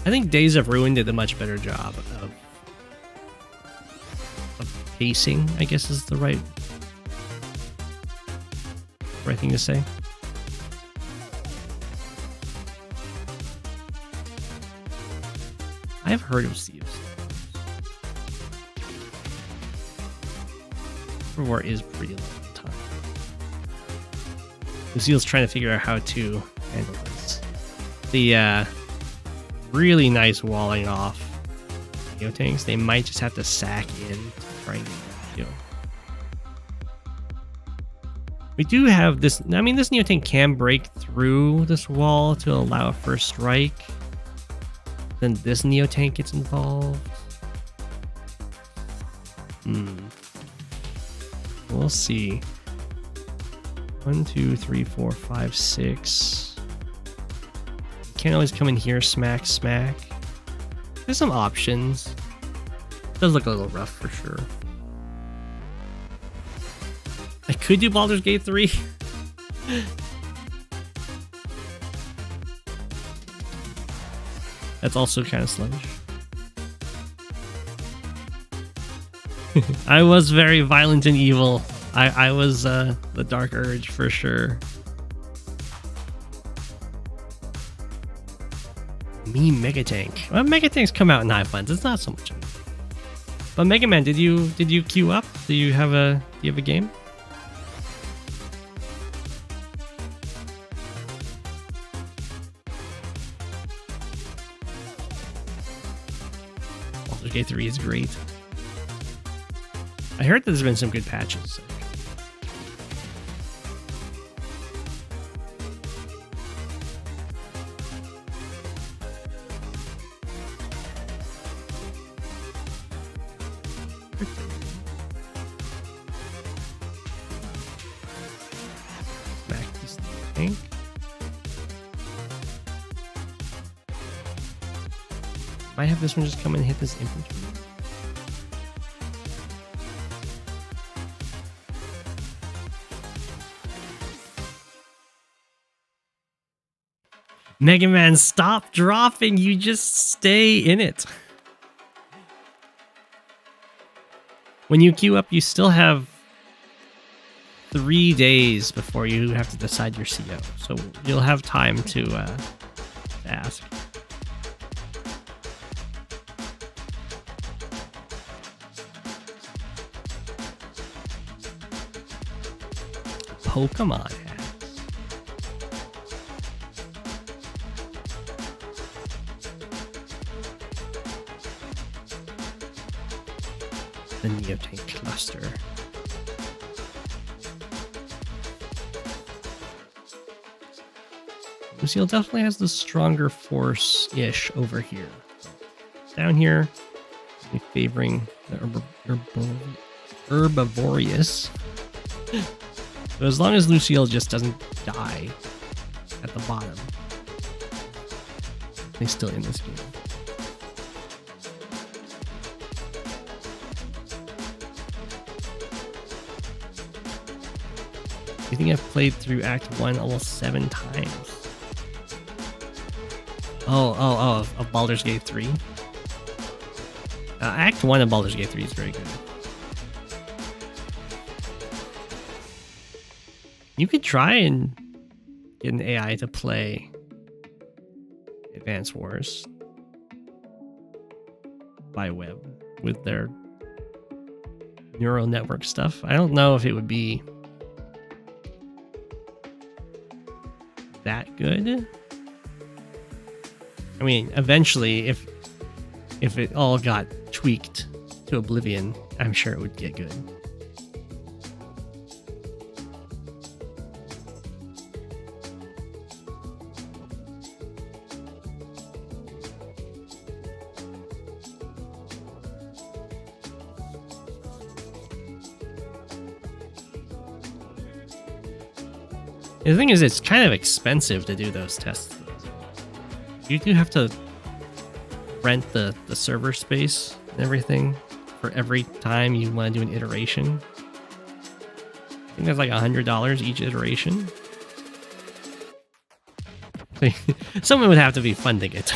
I think Days of Ruin did a much better job of pacing, I guess is the right thing to say. I've heard of Sea of Stars. War is pretty long time. Lucille's trying to figure out how to handle this. The really nice walling off Neo tanks, they might just have to sack in to try and get that kill. We do have this. I mean, this Neo tank can break through this wall to allow a first strike. Then this Neo tank gets involved. We'll see. 1, 2, 3, 4, 5, 6. Can't always come in here, smack, smack. There's some options. Does look a little rough for sure. I could do Baldur's Gate 3. That's also kind of sluggish. I was very violent and evil. I was the Dark Urge for sure. Me Mega Tank. Well, Mega Tanks come out in high funds. It's not so much. But Mega Man, did you queue up? Do you have a game? Baldur's Gate 3 is great. I heard that there's been some good patches. Smack this tank. Might have this one just come and hit this infantry. Mega Man, stop dropping. You just stay in it. When you queue up, you still have 3 days before you have to decide your CO. So you'll have time to ask. Pokemon. The Neo Tank cluster. Lucille definitely has the stronger force-ish over here. Down here, be favoring the herbivorous. But as long as Lucille just doesn't die at the bottom, he's still in this game. I think I've played through Act 1 almost 7 times. Of Baldur's Gate 3. Act 1 of Baldur's Gate 3 is very good. You could try and get an AI to play Advance Wars by web with their neural network stuff. I don't know if it would be that good. I mean, eventually, if it all got tweaked to oblivion, I'm sure it would get good. The thing is, it's kind of expensive to do those tests. You do have to rent the server space and everything for every time you want to do an iteration. I think that's like $100 each iteration. Someone would have to be funding it.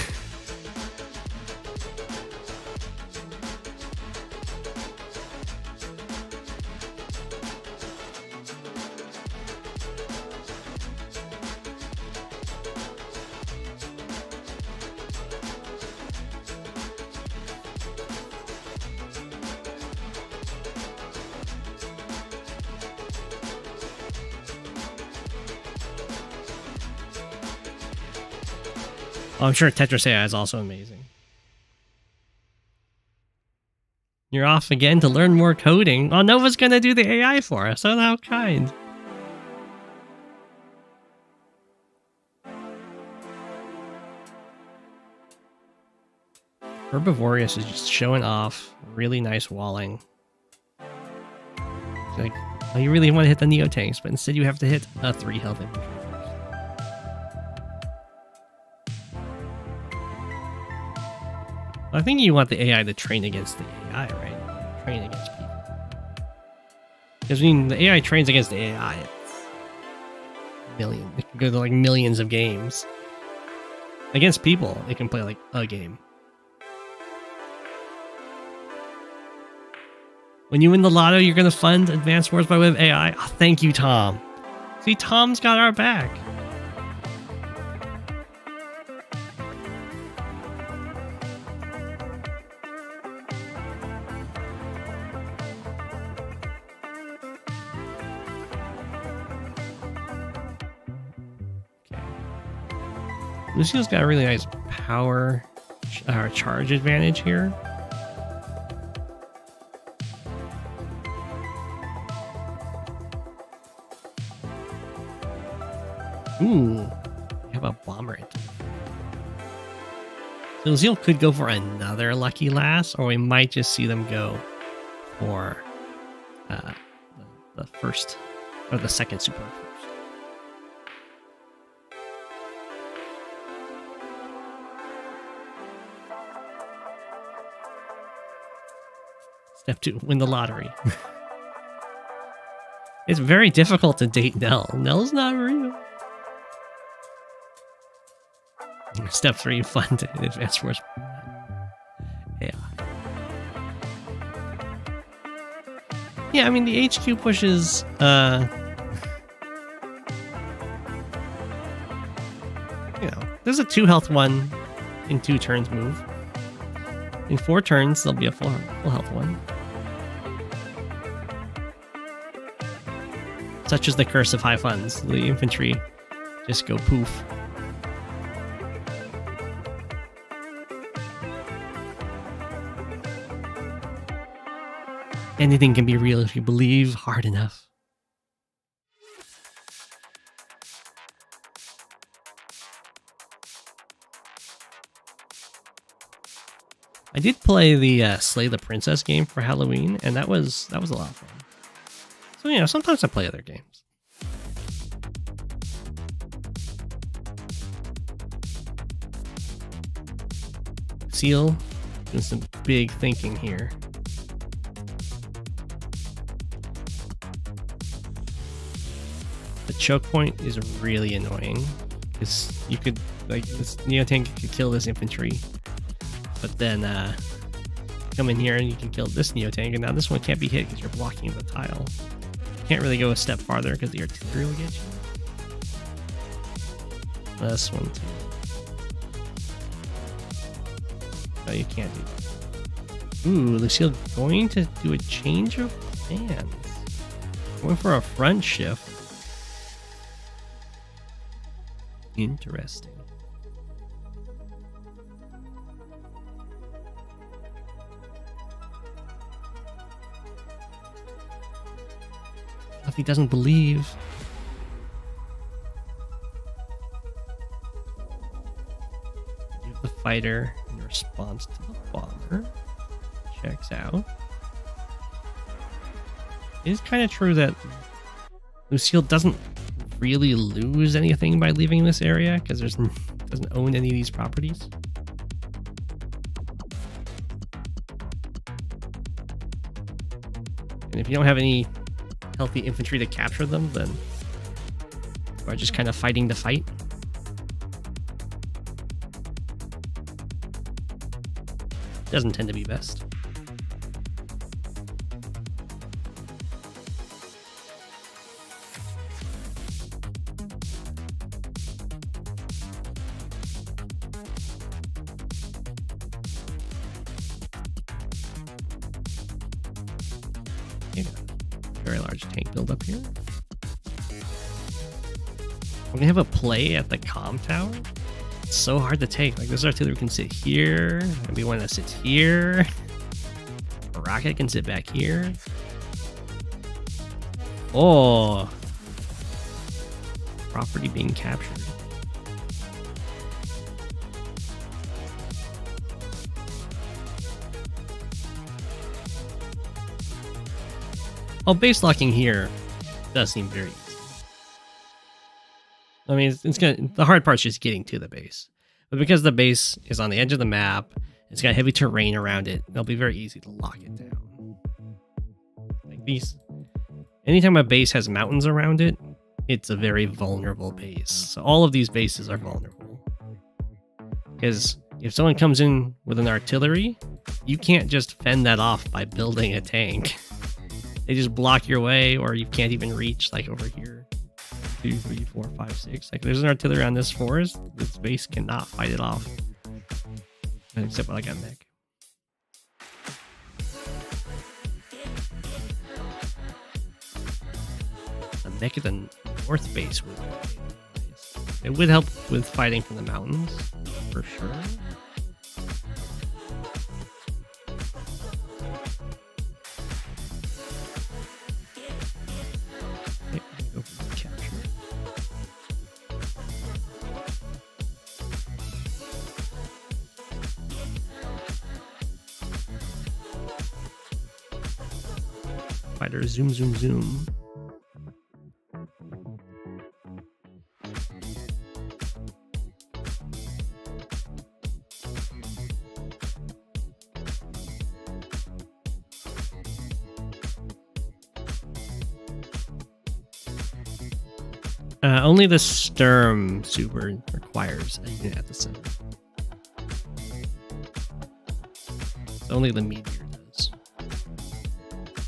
Oh, I'm sure Tetris AI is also amazing. You're off again to learn more coding. Oh, Nova's gonna do the AI for us. Oh, how kind. Herbivorous is just showing off really nice walling. It's like, oh, you really want to hit the Neo tanks, but instead you have to hit a 3 health infantry first. I think you want the AI to train against the AI, right? Train against people. Because I mean, the AI trains against the AI. It's millions. It can go to like millions of games. Against people, it can play like a game. When you win the lotto, you're going to fund Advanced Wars by way of AI. Oh, thank you, Tom. See, Tom's got our back. Okay. Lucille's got a really nice power charge advantage here. Ooh, we have a bomber. So Lucille could go for another lucky lass, or we might just see them go for the first or the second super first. Step 2, win the lottery. It's very difficult to date Nell. Nell's not real. Step 3, fund Advanced Wars. Yeah. Yeah, I mean, the HQ pushes, you know, there's a 2 health one in 2 turns move. In 4 turns, there'll be a full health one. Such as the curse of high funds. The infantry just go poof. Anything can be real if you believe hard enough. I did play the Slay the Princess game for Halloween, and that was a lot of fun. So, you know, sometimes I play other games. Seal doing some big thinking here. The choke point is really annoying because you could, like, this Neotank could kill this infantry, but then come in here and you can kill this Neotank, and now this one can't be hit because you're blocking the tile. You can't really go a step farther because the artillery will get you. This one too. No, you can't do that. Ooh, Lucille going to do a change of plans. Going for a front shift. Interesting. If he doesn't believe. Give the fighter in response to the bomber. Checks out. It is kind of true that Lucille doesn't really lose anything by leaving this area because doesn't own any of these properties. And if you don't have any healthy infantry to capture them, then you are just kind of fighting to fight. Doesn't tend to be best. Very large tank build up here. We're gonna have a play at the comm tower. It's so hard to take. Like, this artillery can sit here. Maybe one that sits here. Rocket can sit back here. Oh. Property being captured. Well, base locking here does seem very easy. I mean, it's gonna. The hard part's just getting to the base, but because the base is on the edge of the map, it's got heavy terrain around it. It'll be very easy to lock it down. Like these, anytime a base has mountains around it, it's a very vulnerable base. So all of these bases are vulnerable because if someone comes in with an artillery, you can't just fend that off by building a tank. They just block your way, or you can't even reach, like over here. 2, 3, 4, 5, 6. Like there's an artillery on this forest. This base cannot fight it off. Except when I got mech. A mech at the north base would be nice. It would help with fighting from the mountains, for sure. Fighter, zoom, zoom, zoom. Only the Sturm super requires a unit at the center. Only the Meteor does.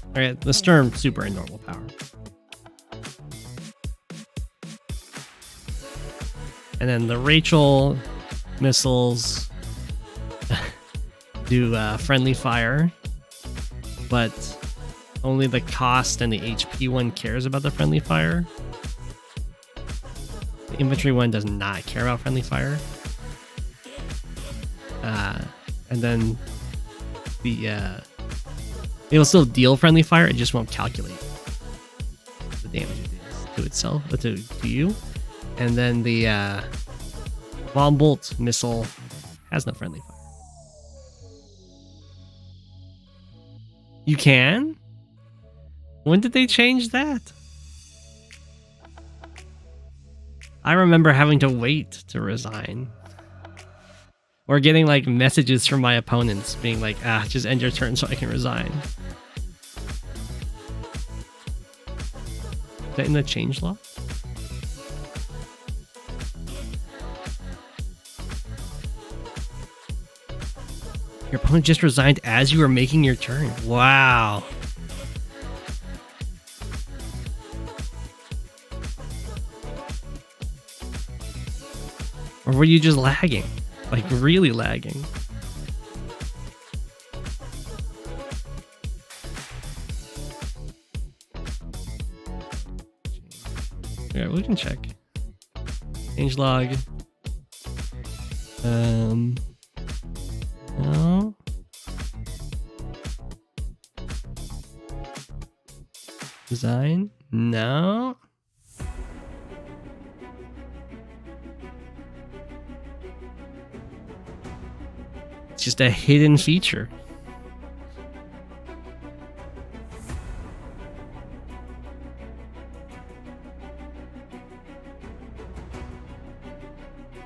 Alright, the Sturm super in normal power. And then the Rachel missiles do friendly fire, but only the cost and the HP one cares about the friendly fire. The infantry one does not care about friendly fire. And then the it'll still deal friendly fire, it just won't calculate the damage it is to itself, to you. And then the bomb bolt missile has no friendly fire. You can? When did they change that? I remember having to wait to resign. Or getting like messages from my opponents being like, just end your turn so I can resign. Is that in the changelog? Your opponent just resigned as you were making your turn. Wow. Or were you just lagging? Like really lagging? Yeah, we can check. Changelog. No. Design? No. It's just a hidden feature.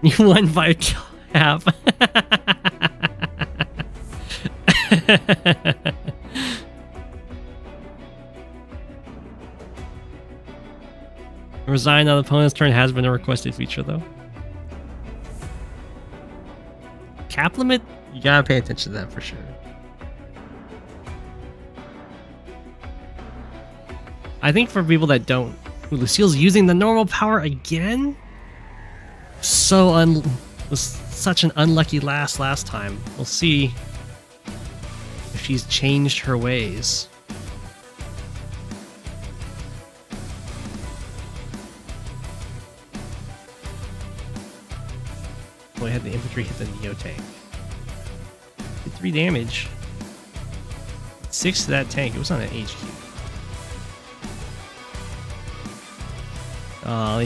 You won by half. Resign on the opponent's turn has been a requested feature, though. Cap limit? You gotta pay attention to that for sure. I think for people that don't, Lucille's using the normal power again? Was such an unlucky last time. We'll see if she's changed her ways. Oh, I had the infantry hit the Neo tank. Did 3 damage. 6 to that tank. It was on an HQ. Oh,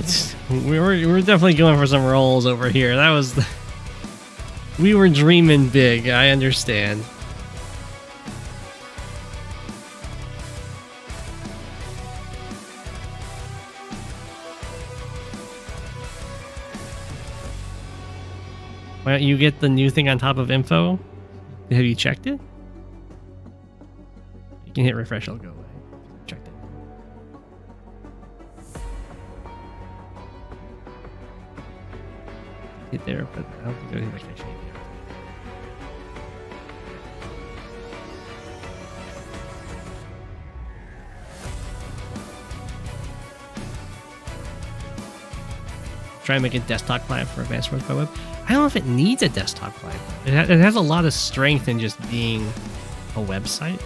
we were definitely going for some rolls over here. That was we were dreaming big. I understand. Why don't you get the new thing on top of info? Have you checked it? You can hit refresh, it'll go away. Checked it. Hit there, but I don't think there's anything I can change yet. Try and make a desktop client for Advanced Wars by Web. I don't know if it needs a desktop client. It has a lot of strength in just being a website.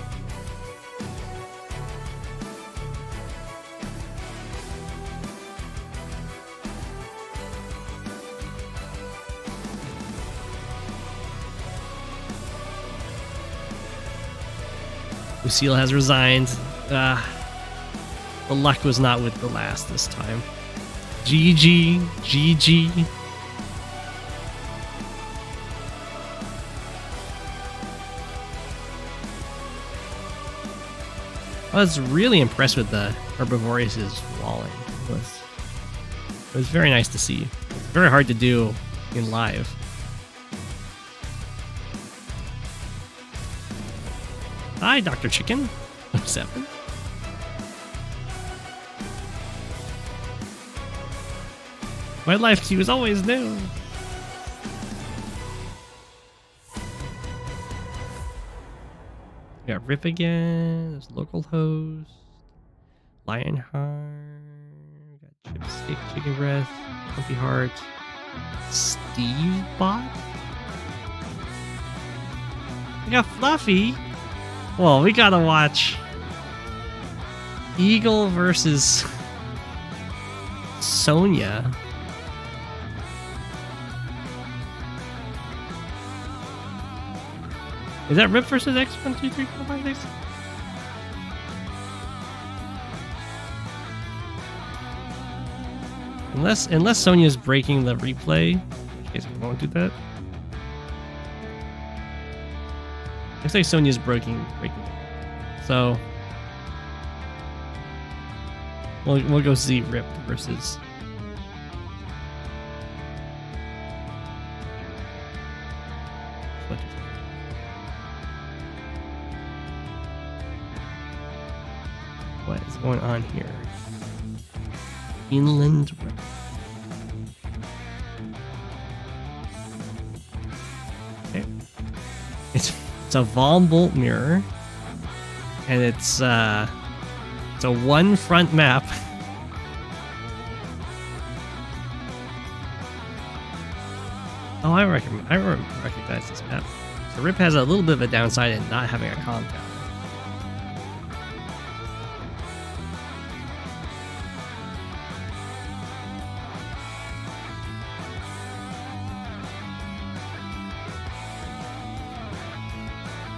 Lucille has resigned. The luck was not with the last this time. GG, GG. I was really impressed with the Herbivoreus' walling. It was very nice to see. Very hard to do in live. Hi, Dr. Chicken. 7. My life queue is always new. We got Rip again. There's Localhost. Lionheart. We got Chipstick, Chicken Breath, Comfy Heart. Steve Bot. We got Fluffy. Well, we gotta watch Eagle versus Sonya. Is that Rip versus X? 1, 2, 3, 4, 5, 6? Unless Sonya's breaking the replay. In case we won't do that. Looks like Sonya's breaking it. So we'll go see Rip versus. What is going on here? Inland Rip. Okay. It's a Von Bolt mirror, and it's a one front map. Oh, I recognize this map. So Rip has a little bit of a downside in not having a comm tower.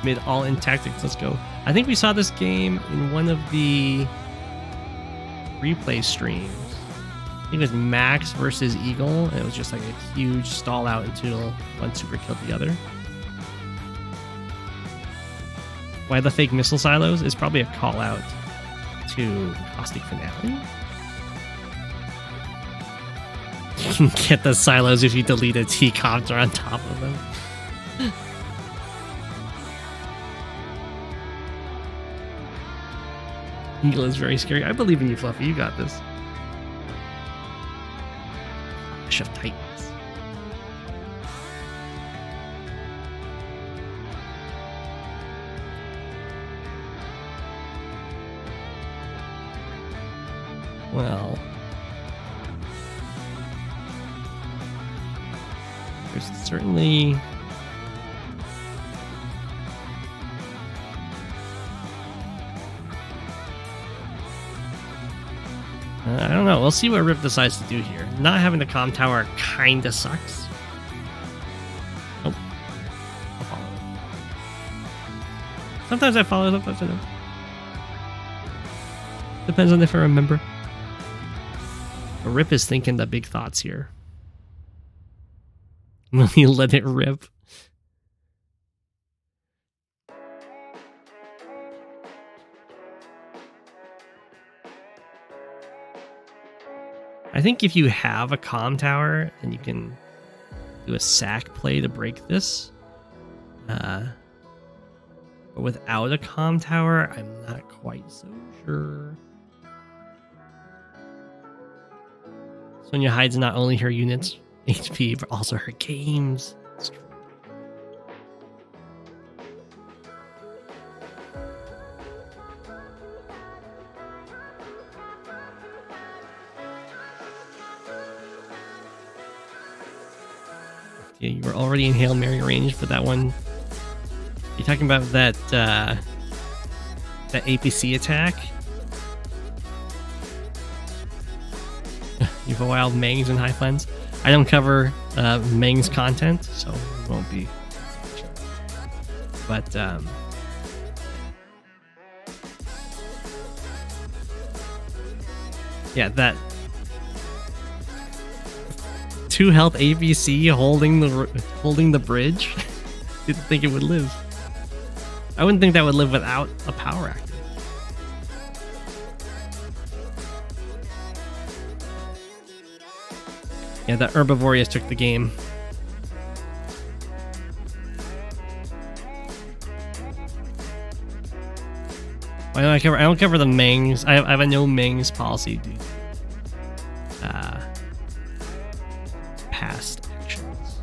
Mid all in tactics. Let's go. I think we saw this game in one of the replay streams. I think it was Max versus Eagle, and it was just like a huge stall out until one super killed the other. Why the fake missile silos is probably a call out to Caustic Finale. You can get the silos if you delete a T-copter on top of them. Eagle is very scary. I believe in you, Fluffy. You got this. Clash of Titans. Well, there's certainly I don't know. We'll see what Rip decides to do here. Not having the comm tower kinda sucks. Oh. I'll follow Sometimes I follow, sometimes I don't. Depends on if I remember. But Rip is thinking the big thoughts here. Will he let it rip? I think if you have a comm tower, then you can do a sack play to break this. But without a comm tower, I'm not quite so sure. Sonya hides not only her units' HP, but also her games. It's true. Yeah, you were already in Hail Mary range for that one. You're talking about that that APC attack? You have a wild Mangs and High Flens. I don't cover Mangs content, so it won't be. But yeah, that 2 health APC holding the bridge. Didn't think it would live. I wouldn't think that would live without a power active. Yeah, the Herbivorius took the game. I don't cover the Mangs. I have a no Mangs policy, dude. Past actions.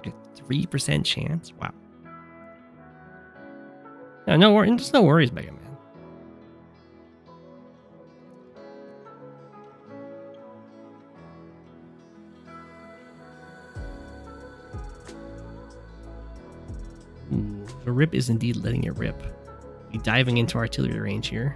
A 3% chance? Wow. No, there's no worries, Mega Man. Ooh, the rip is indeed letting it rip. Be diving into artillery range here.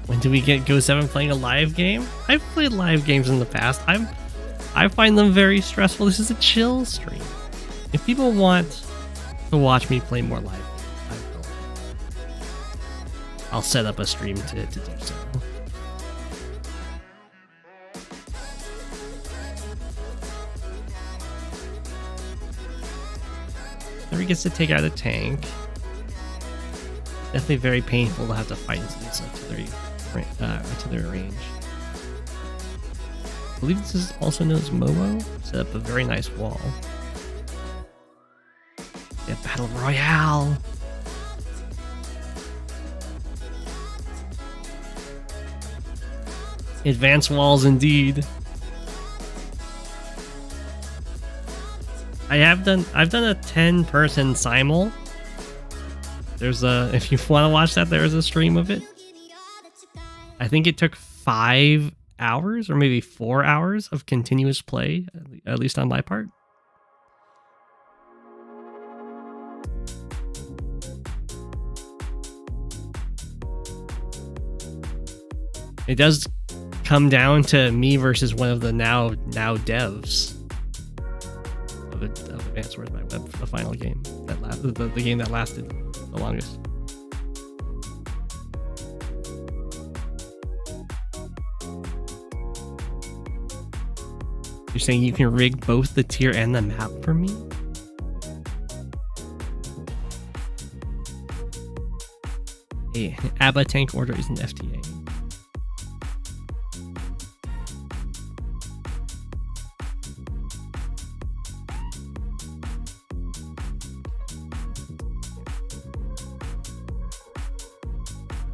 When do we get Go7 playing a live game? I've played live games in the past. I find them very stressful. This is a chill stream. If people want to watch me play more live games, I'll set up a stream to do so. Never gets to take out a tank. Definitely very painful to have to fight into this artillery range. I believe this is also known as Momo. Set up a very nice wall. Yeah, Battle Royale! Advanced walls indeed. I've done a 10-person simul. There's if you want to watch that, there's a stream of it. I think it took 5 hours or maybe 4 hours of continuous play, at least on my part. It does come down to me versus one of the now devs of Advanced Wars by Web for the final game. The game that lasted the longest. You're saying you can rig both the tier and the map for me? Hey, ABBA tank order is an FTA.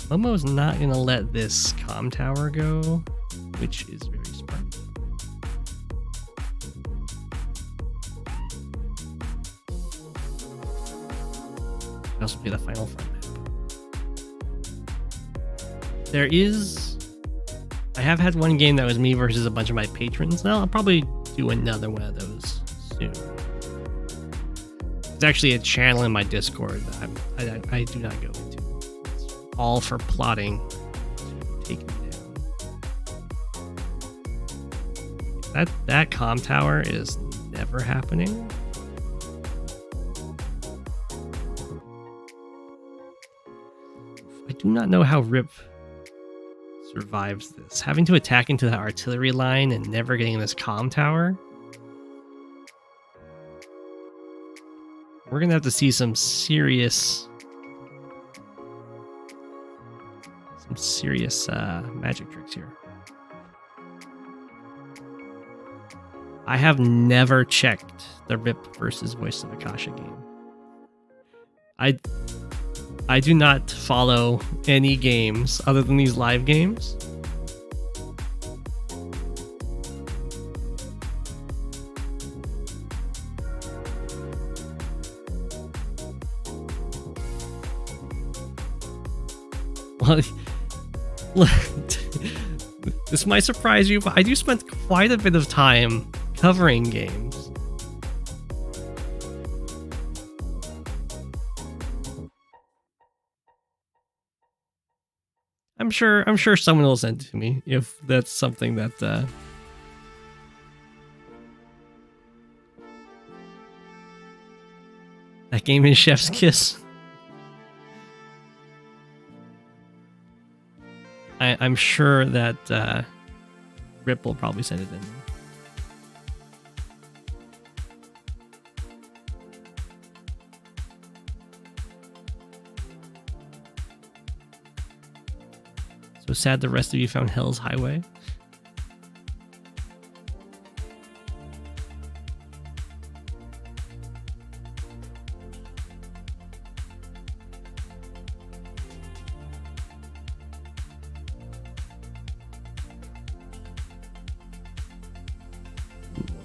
Momo's not gonna let this comm tower go, which is very smart. can also be the final front map. There is... I have had one game that was me versus a bunch of my patrons. Now I'll probably do another one of those soon. It's actually a channel in my Discord that I do not go into. It's all for plotting to take me down. That comm tower is never happening. I do not know how Rip survives this. Having to attack into the artillery line and never getting this comm tower. We're gonna have to see some serious magic tricks here. I have never checked the Rip versus Voice of Akasha game. I do not follow any games other than these live games. Well, this might surprise you, but I do spend quite a bit of time covering games. I'm sure someone will send it to me if that's something that that game is Chef's Kiss. I'm sure that Rip will probably send it in. So sad the rest of you found Hell's Highway.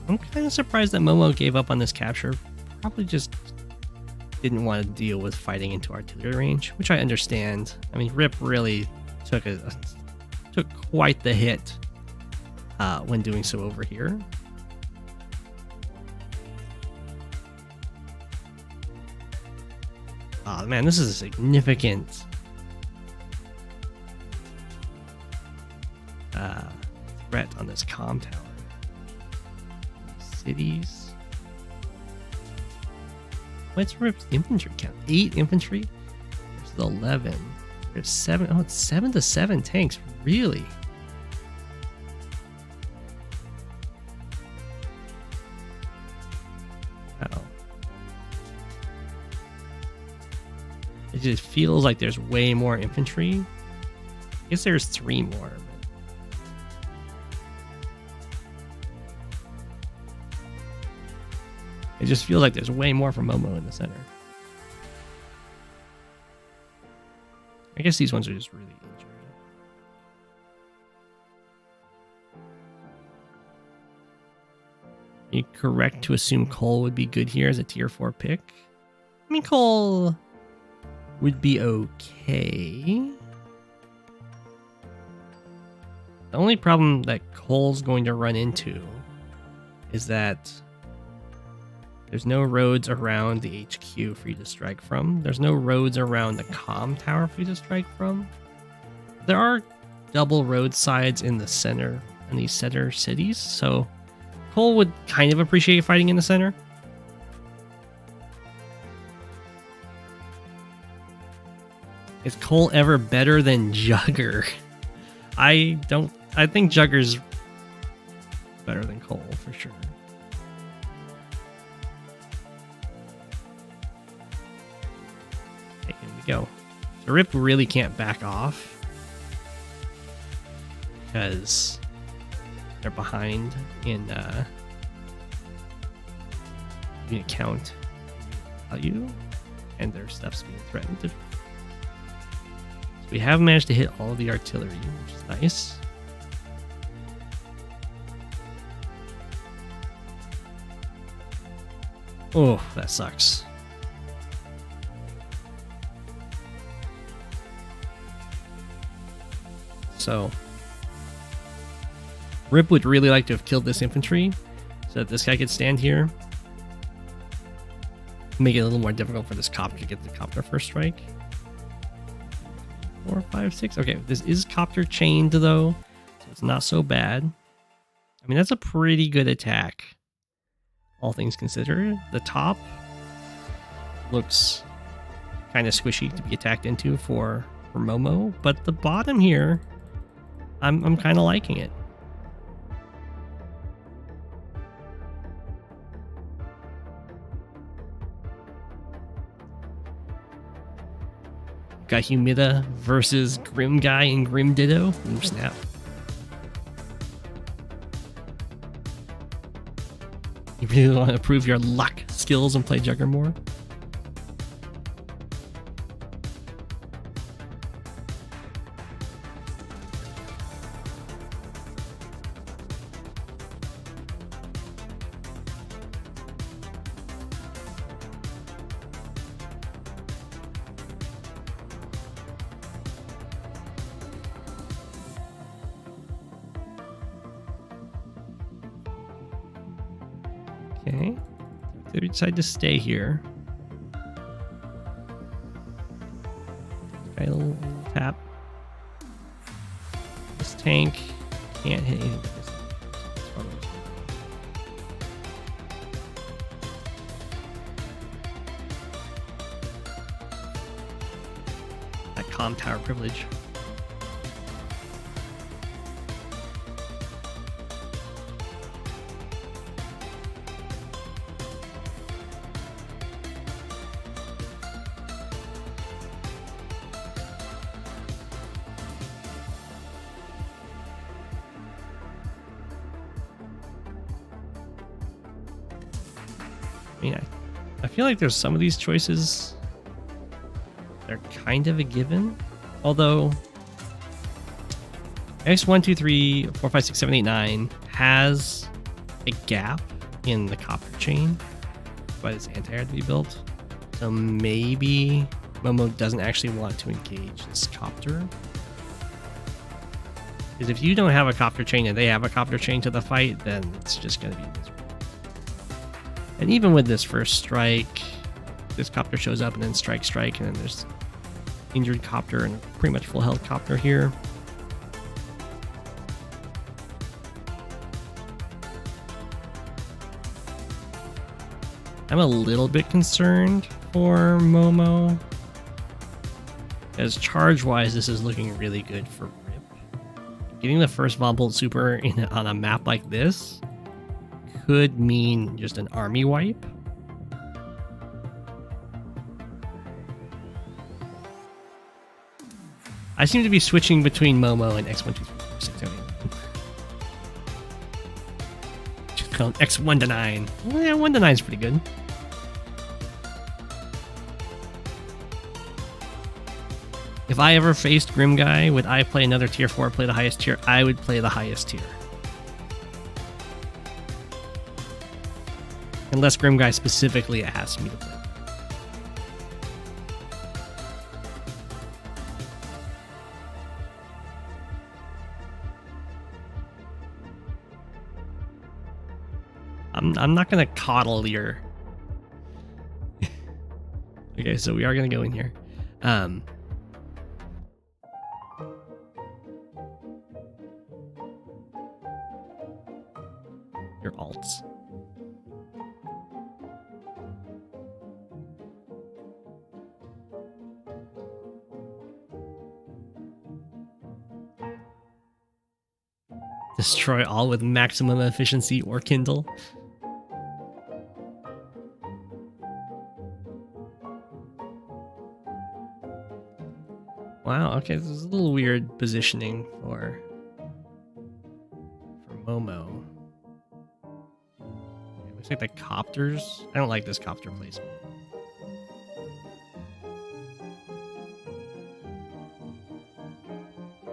I'm kind of surprised that Momo gave up on this capture. Probably just didn't want to deal with fighting into artillery range, which I understand. I mean, Rip really took quite the hit when doing so over here. Oh man, this is a significant threat on this comm tower. Cities. What's Rip's infantry count? 8 infantry versus 11. There's 7. Oh, it's 7 to 7 tanks. Really? Wow. It just feels like there's way more infantry. I guess there's 3 more. It just feels like there's way more from Momo in the center. I guess these ones are just really injured. Are you correct to assume Cole would be good here as a tier 4 pick? I mean, Cole would be okay. The only problem that Cole's going to run into is that there's no roads around the HQ for you to strike from. There's no roads around the comm tower for you to strike from. There are double roadsides in the center, in these center cities, so Cole would kind of appreciate fighting in the center. Is Cole ever better than Jugger? I think Jugger's better than Cole for sure. Okay, here we go. So Rip really can't back off because they're behind in unit count value, and their stuff's being threatened. So we have managed to hit all of the artillery, which is nice. Oh, that sucks. So Rip would really like to have killed this infantry so that this guy could stand here. Make it a little more difficult for this copter to get the copter first strike. 4, 5, 6. Okay, this is copter chained though, so it's not so bad. I mean, that's a pretty good attack, all things considered. The top looks kind of squishy to be attacked into for Momo, but the bottom here, I'm kind of liking it. Got Humida versus Grim Guy and Grim Ditto. Ooh, snap. You really want to prove your luck skills and play Jugger more? Okay, they decide to stay here. Okay, a little tap. This tank can't hit anything but this. That comm tower privilege. I mean, I feel like there's some of these choices they're kind of a given. Although X1, 2, 3, 4, 5, 6, 7, 8, 9 has a gap in the copper chain by this anti-air to be built. So maybe Momo doesn't actually want to engage this copter. Because if you don't have a copter chain and they have a copter chain to the fight, then it's just going to be miserable. And even with this first strike, this copter shows up and then strike, and then there's injured copter and pretty much full health copter here. I'm a little bit concerned for Momo, as charge-wise, this is looking really good for Rip. Getting the first Von Super on a map like this could mean just an army wipe. I seem to be switching between Momo and X1, 2, 3, 4, 6, 7, 8, 9. Just call it X1 to 9. Well, yeah, 1 to 9 is pretty good. If I ever faced Grim Guy, would I play another tier 4, play the highest tier? I would play the highest tier. Unless Grim Guy specifically asks me to play. I'm not gonna coddle your... Okay, so we are gonna go in here. Your alts. Destroy all with maximum efficiency or Kindle. Wow, okay, this is a little weird positioning for Momo. It looks like the copters. I don't like this copter placement.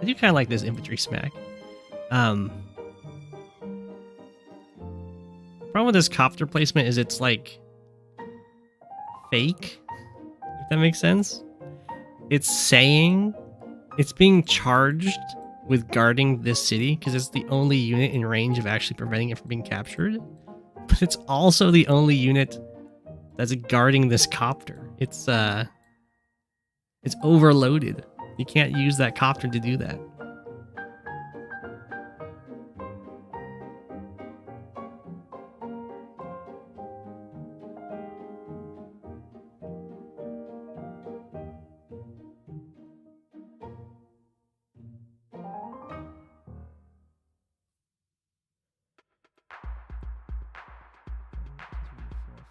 I do kind of like this infantry smack. The problem with this copter placement is it's like fake, if that makes sense. It's saying it's being charged with guarding this city because it's the only unit in range of actually preventing it from being captured. But it's also the only unit that's guarding this copter. It's overloaded. You can't use that copter to do that.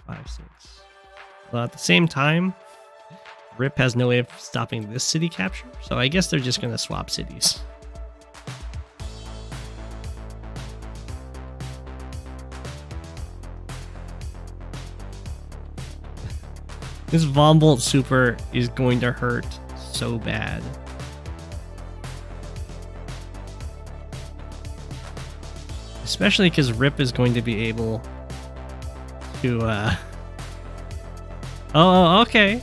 Five, six. Well, at the same time, Rip has no way of stopping this city capture, so I guess they're just gonna swap cities. This Von Bolt super is going to hurt so bad. Especially because Rip is going to be able to, Oh, okay.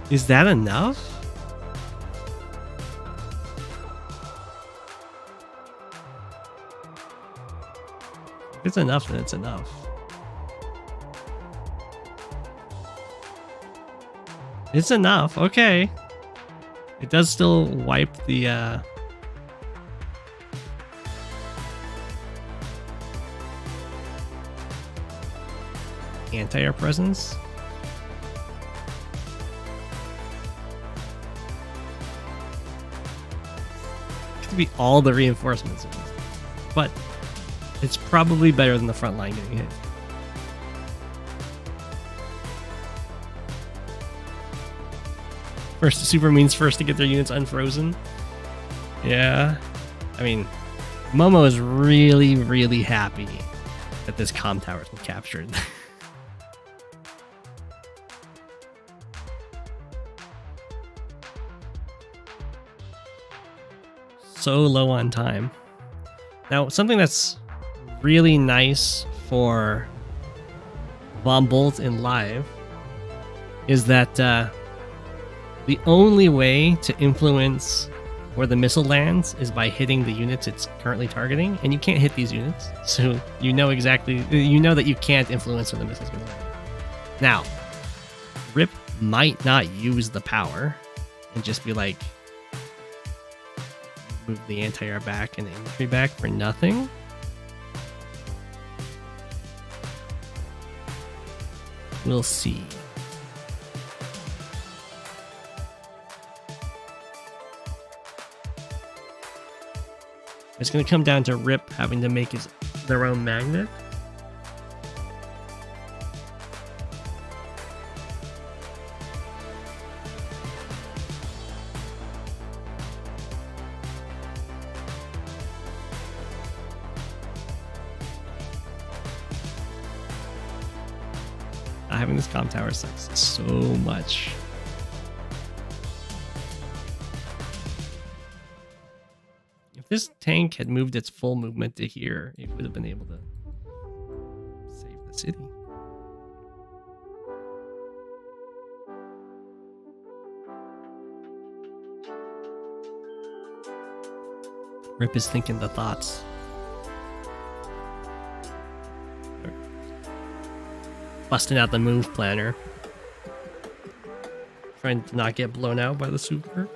Is that enough? If it's enough, then it's enough. It's enough, okay. It does still wipe the, anti-air presence. It could be all the reinforcements, but it's probably better than the front line getting hit. First super means first to get their units unfrozen. Yeah, I mean, Momo is really, really happy that this comm tower's been captured. So low on time. Now, something that's really nice for Von Bolt in live is that the only way to influence where the missile lands is by hitting the units it's currently targeting, and you can't hit these units, so you know that you can't influence where the missile's going to land. Now, Rip might not use the power and just be like, move the anti-air back and the infantry back for nothing. We'll see. It's going to come down to Rip having to make their own magnet. Having this comm tower sucks so much. If this tank had moved its full movement to here, it would have been able to save the city. Rip is thinking the thoughts. Busting out the move planner. Trying to not get blown out by the super.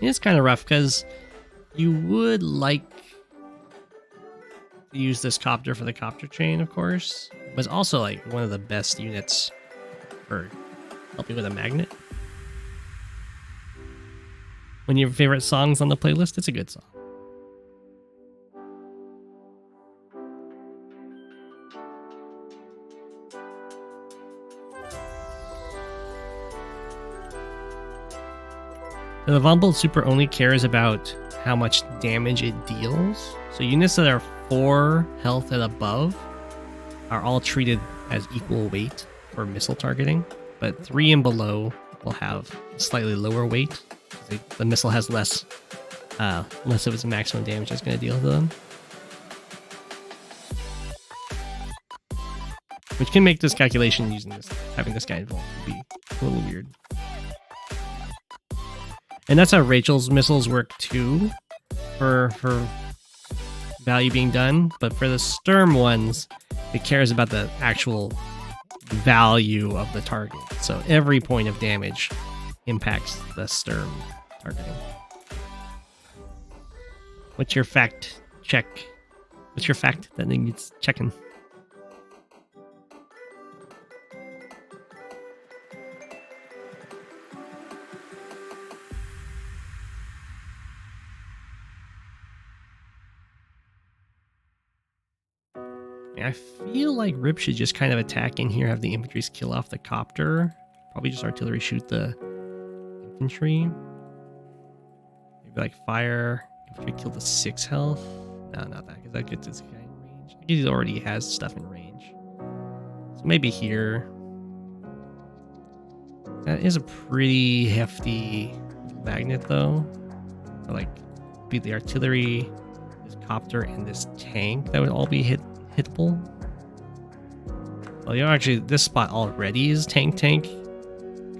It's kind of rough because you would like to use this copter for the copter chain, of course. But it's also like one of the best units for helping with a magnet. One of your favorite songs on the playlist, it's a good song. The Vomble super only cares about how much damage it deals. So units that are 4 health and above are all treated as equal weight for missile targeting, but 3 and below will have slightly lower weight. The missile has less of its maximum damage it's going to deal to them. Which can make this calculation using this, having this guy involved, be a little weird. And that's how Rachel's missiles work too, for value being done. But for the Sturm ones, it cares about the actual value of the target. So every point of damage impacts the Sturm targeting. What's your fact check? What's your fact that needs checking? I feel like Rip should just kind of attack in here, have the infantries kill off the copter. Probably just artillery shoot the infantry. Maybe like fire, infantry kill the 6 health. No, not that, because that gets this guy in range. I guess he already has stuff in range. So maybe here. That is a pretty hefty magnet though. So like, be the artillery, this copter, and this tank. That would all be hittable. Well, you know, actually, this spot already is tank,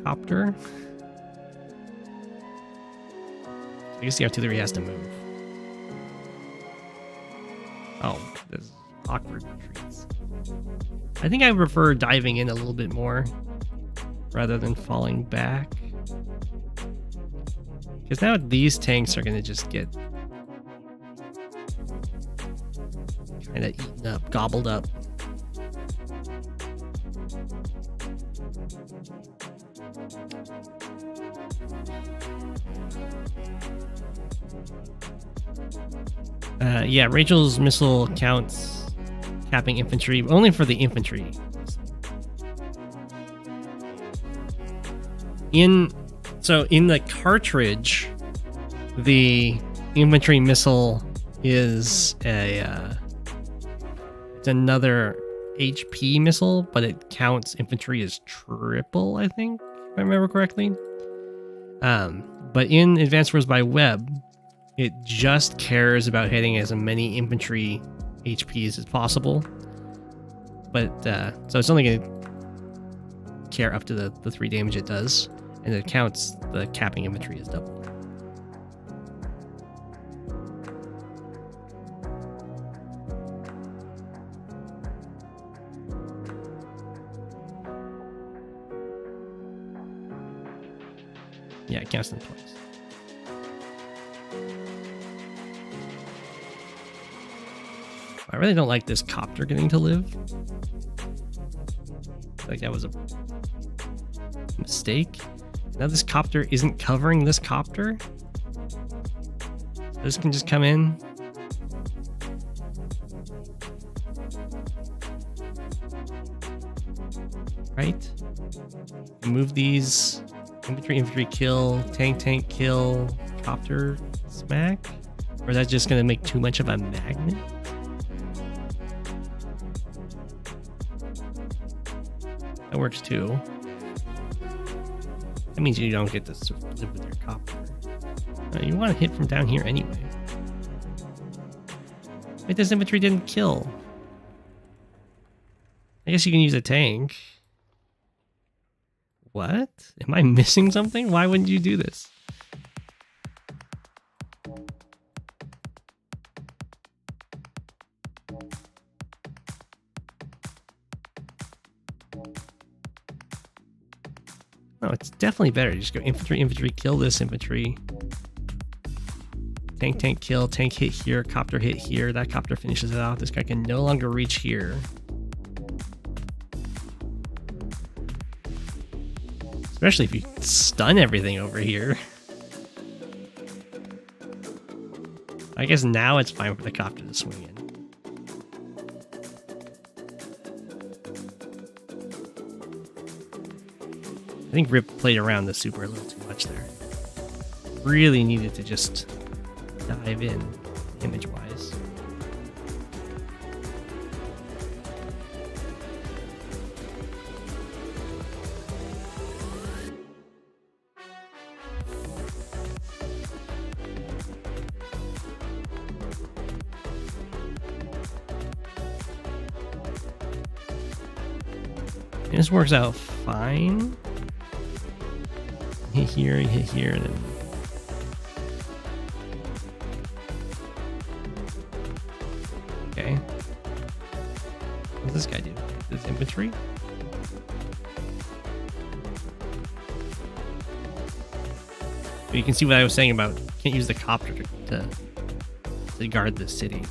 copter. I guess the artillery has to move. Oh, there's awkward retreats. I think I prefer diving in a little bit more rather than falling back. Because now these tanks are going to just get kind of eaten up, gobbled up. Yeah, Rachel's missile counts capping infantry, only for the infantry. In the cartridge, the infantry missile is it's another HP missile, but it counts infantry as triple, I think, if I remember correctly. But in Advanced Wars by Web, it just cares about hitting as many infantry HPs as possible. But so it's only going to care up to the 3 damage it does, and it counts the capping infantry as double. Yeah, it counts them twice. I really don't like this copter getting to live. Like that was a mistake. Now this copter isn't covering this copter. This can just come in. Right? Move these. Infantry kill. Tank kill. Copter smack. Or is that just going to make too much of a magnet? That works too. That means you don't get to live with your copter. You want to hit from down here anyway. Wait, this infantry didn't kill. I guess you can use a tank. What? Am I missing something? Why wouldn't you do this? No, it's definitely better. Just go infantry, kill this infantry. Tank, kill. Tank hit here. Copter hit here. That copter finishes it off. This guy can no longer reach here. Especially if you stun everything over here. I guess now it's fine for the copter to swing in. I think Rip played around the super a little too much there. really needed to just dive in image-wise. And this works out fine. Hit here, and then okay. What does this guy do? His infantry? But you can see what I was saying about can't use the copter to guard the city.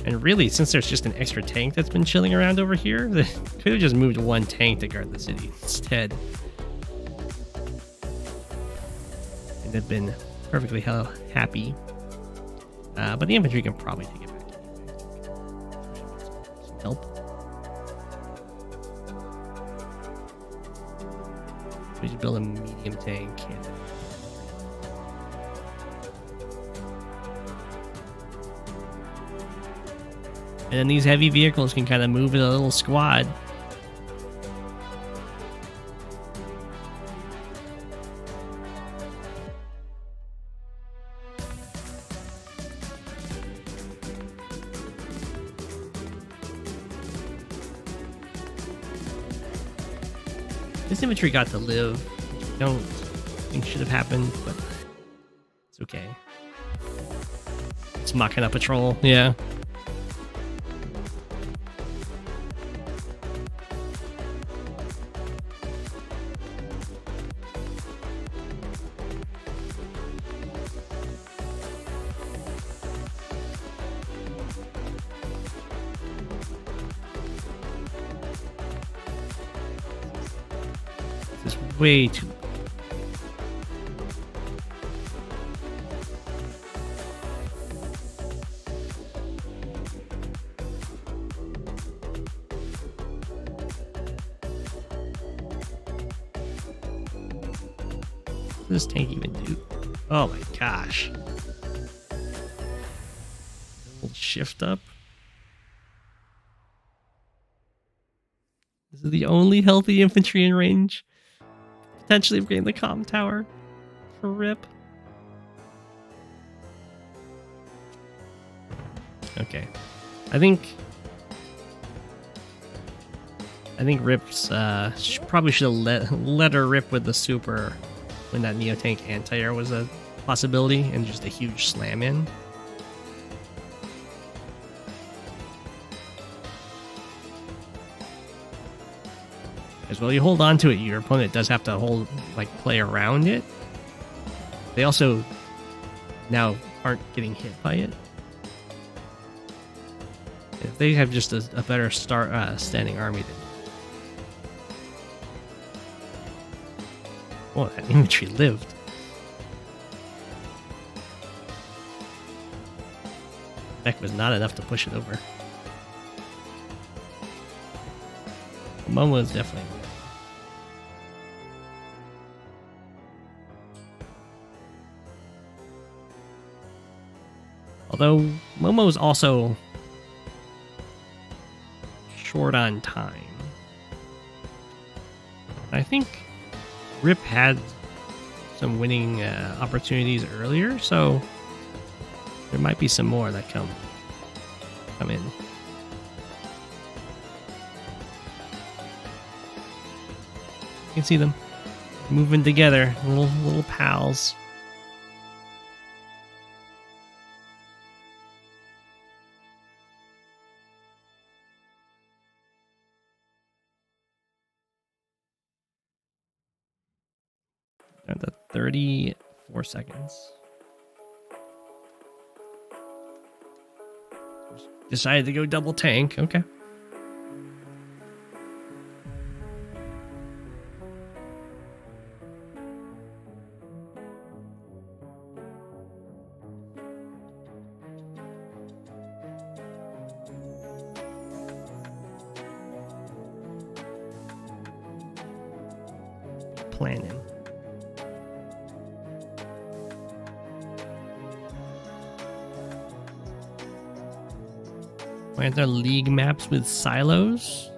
And really, since there's just an extra tank that's been chilling around over here, they could have just moved one tank to guard the city instead. And they've been perfectly happy. But the infantry can probably take it back anyway. Some help. We should build a medium tank cannon. And then these heavy vehicles can kind of move in a little squad. This infantry got to live, which I don't think should have happened, but it's okay. It's Machina patrol, yeah. This is way too... What does this tank even do? Oh my gosh. Hold shift up. This is the only healthy infantry in range. Potentially upgrading the comm tower for RIP. Okay. I think RIP's probably should have let her rip with the super when that Neo Tank anti-air was a possibility and just a huge slam in. As well, you hold on to it, your opponent does have to play around it. They also now aren't getting hit by it. If they have just a better standing army, then... Oh, that infantry lived. That was not enough to push it over. Momo is definitely... Although Momo is also short on time. I think RIP had some winning opportunities earlier, so there might be some more that come in. You can see them moving together, little pals. Down to 34 seconds. Decided to go double tank. Okay. Planning. Aren't there league maps with silos?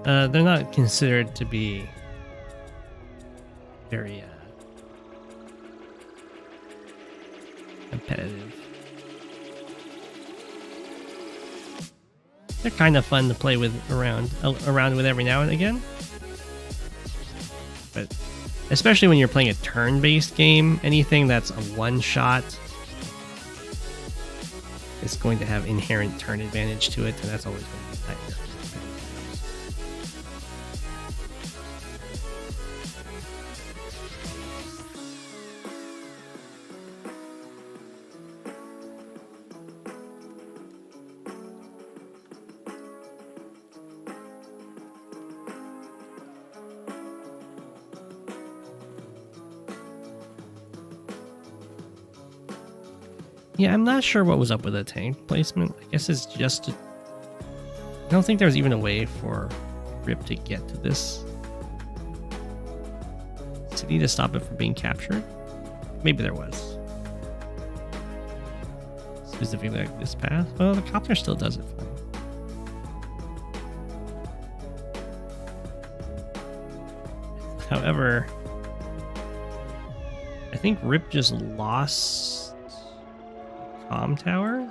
They're not considered to be very competitive. They're kind of fun to play with around with every now and again. But especially when you're playing a turn-based game, anything that's a one-shot is going to have inherent turn advantage to it, and that's always going to be tighter. Yeah, I'm not sure what was up with the tank placement. I guess it's just... I don't think there's even a way for Rip to get to this city to stop it from being captured. Maybe there was. Specifically like this path. Well, the copter still does it fine. However, I think Rip just lost tower?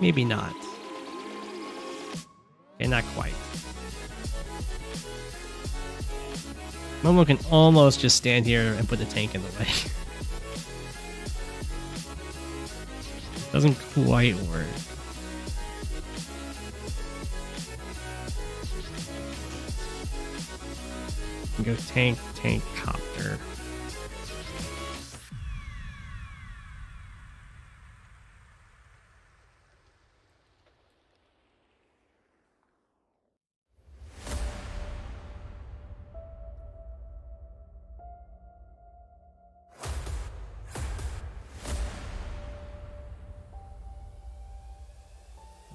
Maybe not. Okay, not quite. Momo can almost just stand here and put the tank in the way. Doesn't quite work. You can go tank, copter.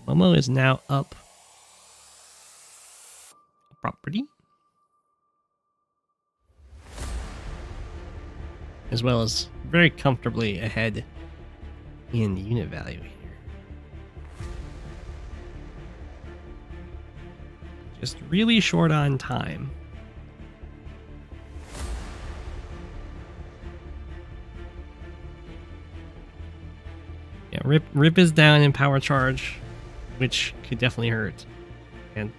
Momo is now up property, as well as very comfortably ahead in unit value here. Just really short on time. Yeah, Rip is down in power charge, which could definitely hurt, and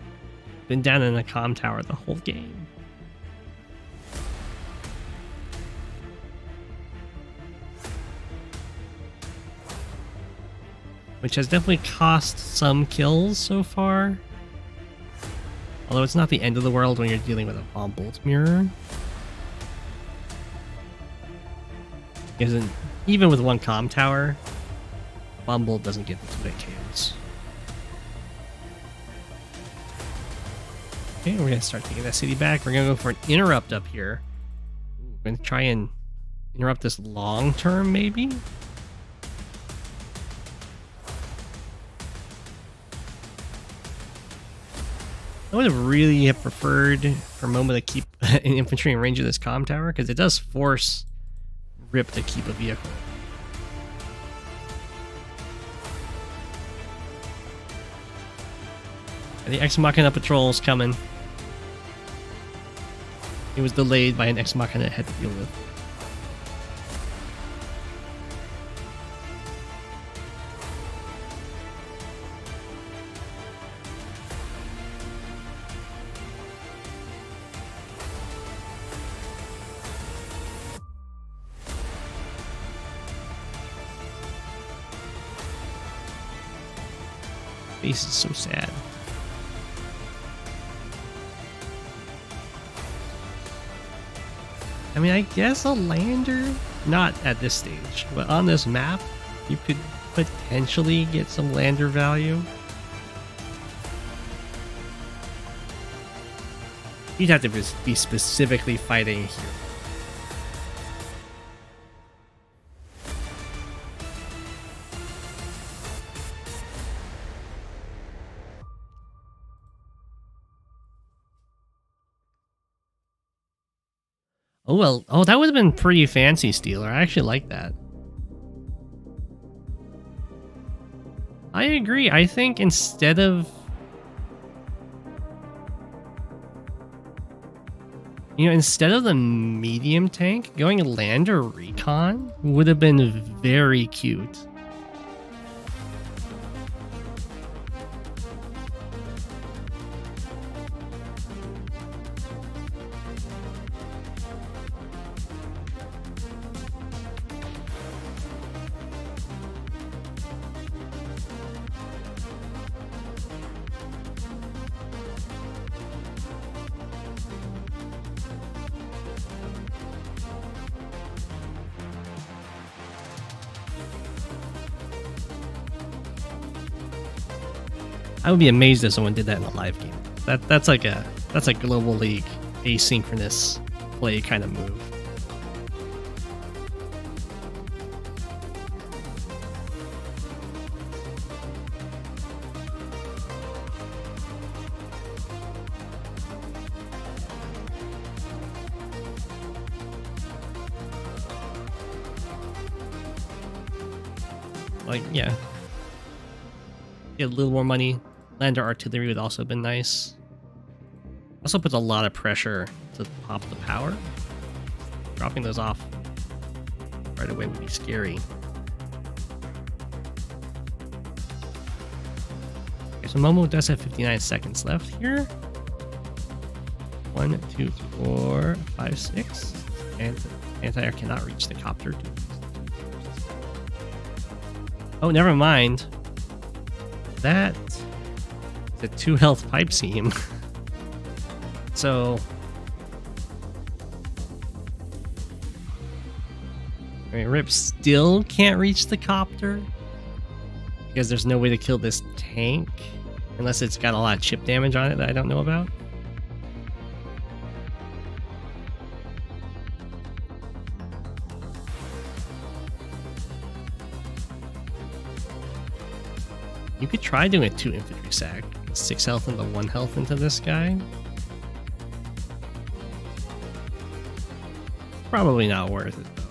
been down in a comm tower the whole game. Which has definitely cost some kills so far. Although it's not the end of the world when you're dealing with a bomb bolt mirror. Isn't even with one comm tower, bomb bolt doesn't get into the chaos. Okay, we're gonna start taking that city back. We're gonna go for an interrupt up here. We're gonna try and interrupt this long term, maybe. I would have really preferred for Momo to keep an infantry in range of this comm tower, because it does force Rip to keep a vehicle. And the Ex Machina patrol is coming. It was delayed by an Ex Machina it had to deal with. Base is so sad. I mean, I guess a lander? Not at this stage, but on this map, you could potentially get some lander value. You'd have to be specifically fighting here. Oh, well. Oh, that would have been pretty fancy, Steeler. I actually like that. I agree. I think instead of... instead of the medium tank, going land or recon would have been very cute. I would be amazed if someone did that in a live game. That's like a global league asynchronous play kind of move. Like, yeah. Get a little more money. Lander artillery would also have been nice. Also puts a lot of pressure to pop the power. Dropping those off right away would be scary. Okay, so Momo does have 59 seconds left here. 1, 2, 4, 5, 6. And anti-air cannot reach the copter. Oh, never mind. That is a 2 health pipe seam. So, I mean, Rip still can't reach the copter because there's no way to kill this tank unless it's got a lot of chip damage on it that I don't know about. You could try doing a 2 infantry sack. 6 health into 1 health into this guy. Probably not worth it, though.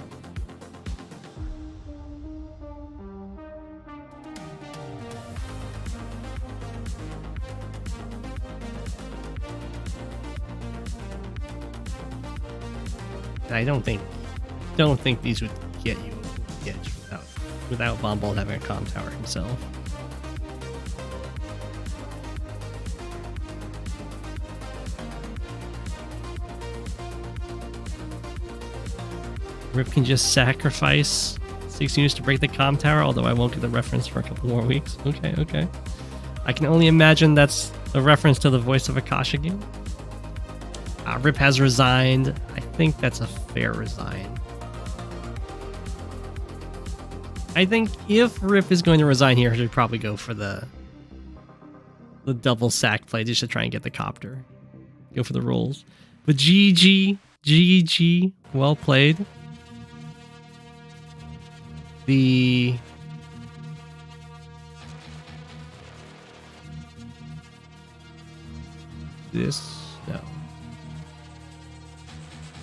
I don't think these would get you over the edge without Bomball having a comm tower himself. Rip can just sacrifice 6 units to break the comm tower, although I won't get the reference for a couple more weeks. Okay. I can only imagine that's a reference to the voice of Akasha game. Rip has resigned. I think that's a fair resign. I think if Rip is going to resign here, he should probably go for the double sack play just to try and get the copter. Go for the rolls. But GG, well played.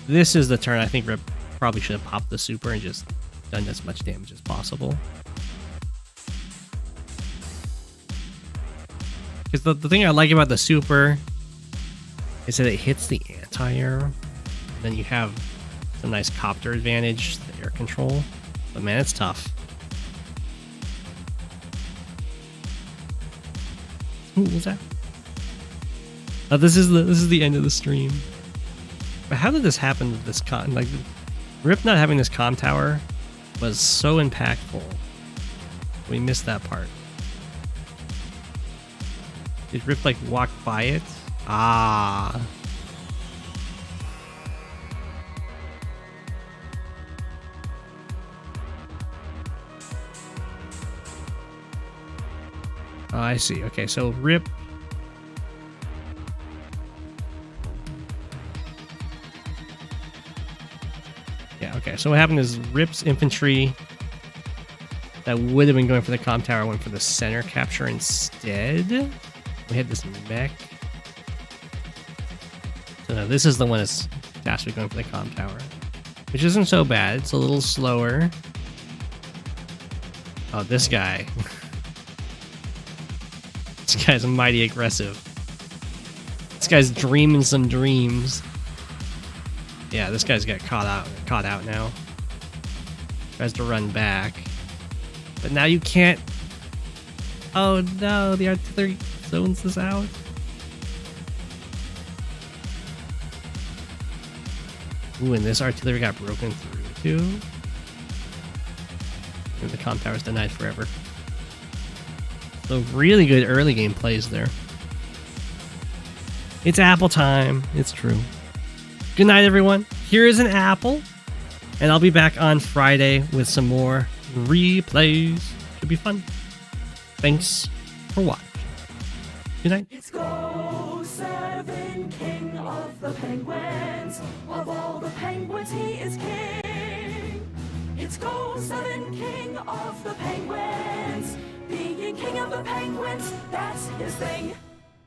This is the turn I think Rip probably should have popped the super and just done as much damage as possible. Because the thing I like about the super is that it hits the anti-air, and then you have a nice copter advantage, the air control. But man, it's tough. Ooh, what's that? Oh, this is the end of the stream. But how did this happen with this con? Like, Rip not having this comm tower was so impactful. We missed that part. Did Rip like walk by it? Ah. Oh, I see. Okay, so Rip. Yeah, okay. So what happened is Rip's infantry that would have been going for the comm tower went for the center capture instead. We had this mech. So now this is the one that's faster going for the comm tower. Which isn't so bad. It's a little slower. Oh, this guy. This guy's mighty aggressive. This guy's dreaming some dreams. Yeah, this guy's got caught out now. Tries to run back. But now you can't. Oh no, the artillery zones us out. Ooh, and this artillery got broken through too. And the comm tower's denied forever. So really good early game plays there. It's apple time. It's true. Good night, everyone. Here is an apple. And I'll be back on Friday with some more replays. Should be fun. Thanks for watching. Good night. It's Go7, king of the penguins. Of all the penguins, he is king. It's Go7, king of the penguins. Being king of the penguins, that's his thing.